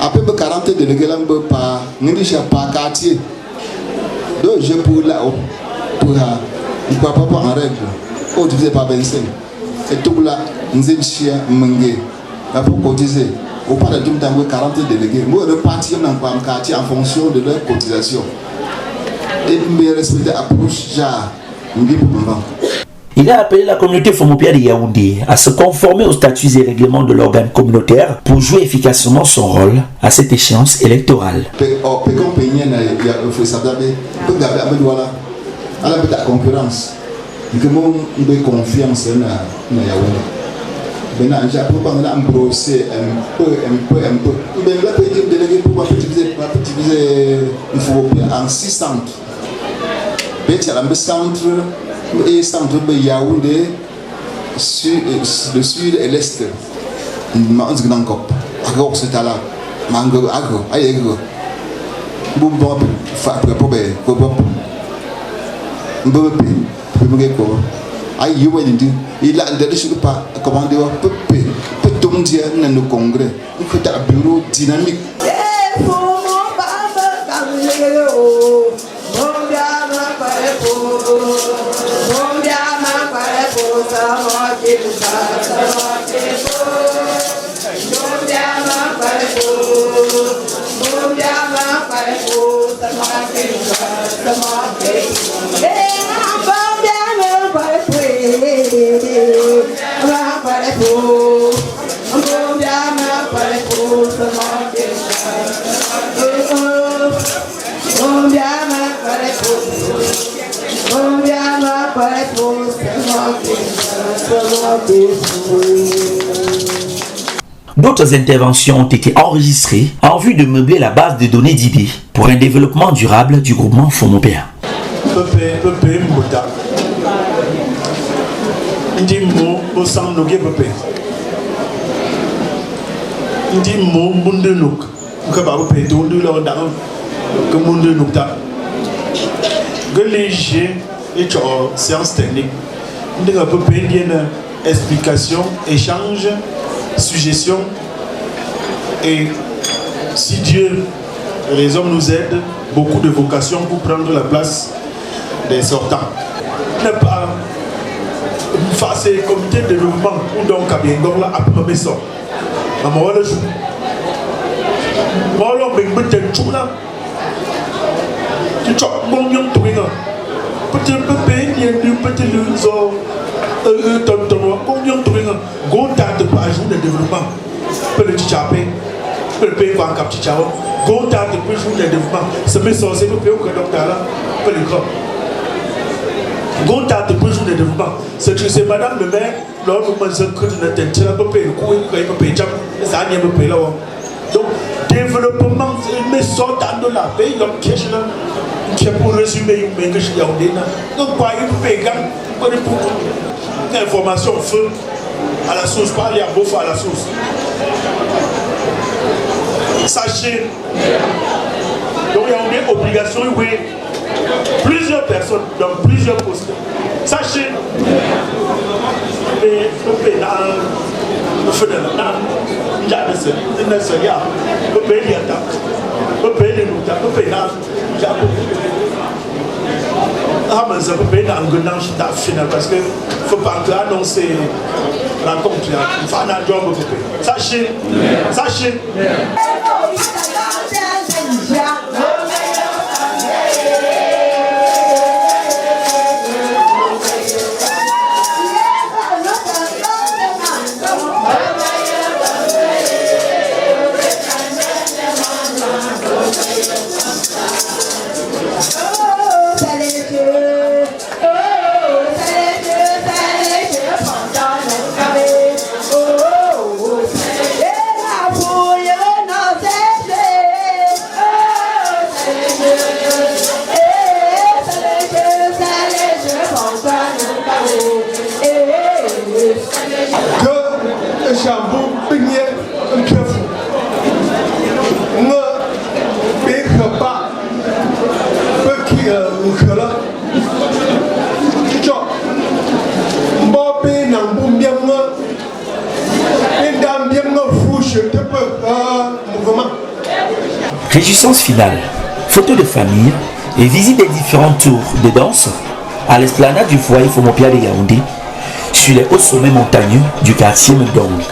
[SPEAKER 10] Après 40 délégués, là, on pas, nous ne pas quartier. Donc je pour là-haut, pour ne pas en règle. Oh, tu faisais pas 25. Et tout là, nous sommes chers, mengués. Là, pour cotiser, au pas de tout le temps, 40 délégués. Nous repartir dans le quartier en fonction de leur cotisation. Et nous respecter l'approche, genre, nous disons pour le moment.
[SPEAKER 3] Il a appelé la communauté Fomopia de Yaoundé à se conformer aux statuts et règlements de l'organe communautaire pour jouer efficacement son rôle à cette échéance électorale.
[SPEAKER 10] La concurrence, de confiance dans Yaoundé. Maintenant, j'ai un procès un peu. Mais là, petit délégué pour utiliser en 6 centres. Petit à la centre. Et centre de Yaoundé, le sud et l'est. Ma onze grand cop. Agro c'est là. Mango agro. Aïe agro. Boum boum. Fa pour aïe you il a pas commandé peut dire dans le congrès. Il faut un bureau dynamique.
[SPEAKER 3] D'autres interventions ont été enregistrées en vue de meubler la base de données d'IB pour un développement durable du groupement Fomopia.
[SPEAKER 5] Séance technique. Nous avons explication, échange, suggestion. Et si Dieu, les hommes nous aident, beaucoup de vocations pour prendre la place des sortants. Ne pas face au comité de développement ou donc à bien là après mes sorts. À moi le jour. Moi l'homme peut-être tout là. Tu chopes mon nom tout là. Peut-être peut-être nous ont combien de Gonta de page de développement. Peut le tchapé, peut le payer par cap tchao. Gonta de page de développement. Ce met sorcier peut payer au docteur là, peut le grand. Gonta de page de de développement. C'est que c'est madame le maire, lors où on se crée dans la tête, on peut payer le coup, on peut payer jam, ça n'y a pas payé là. Donc, développement, mais sortant de la paix, il y a une question qui est pour résumer, mais que je y a donc, quoi, il peut payer gamme, on est pour information feu à la source, pas aller à beau à la source. Sachez, donc il y a une obligation, oui, plusieurs personnes dans plusieurs postes. Sachez, le pays le feu de la le pays de l'attaque, le pays de l'outa, le pays de ça peut payer dans le final parce que faut pas annoncer la compte. Il faut un job. Sachez, sachez.
[SPEAKER 3] Réjouissance finale, photos de famille et visite des différents tours de danse à l'esplanade du foyer Fomopia de Yaoundé sur les hauts sommets montagneux du quartier Mdong.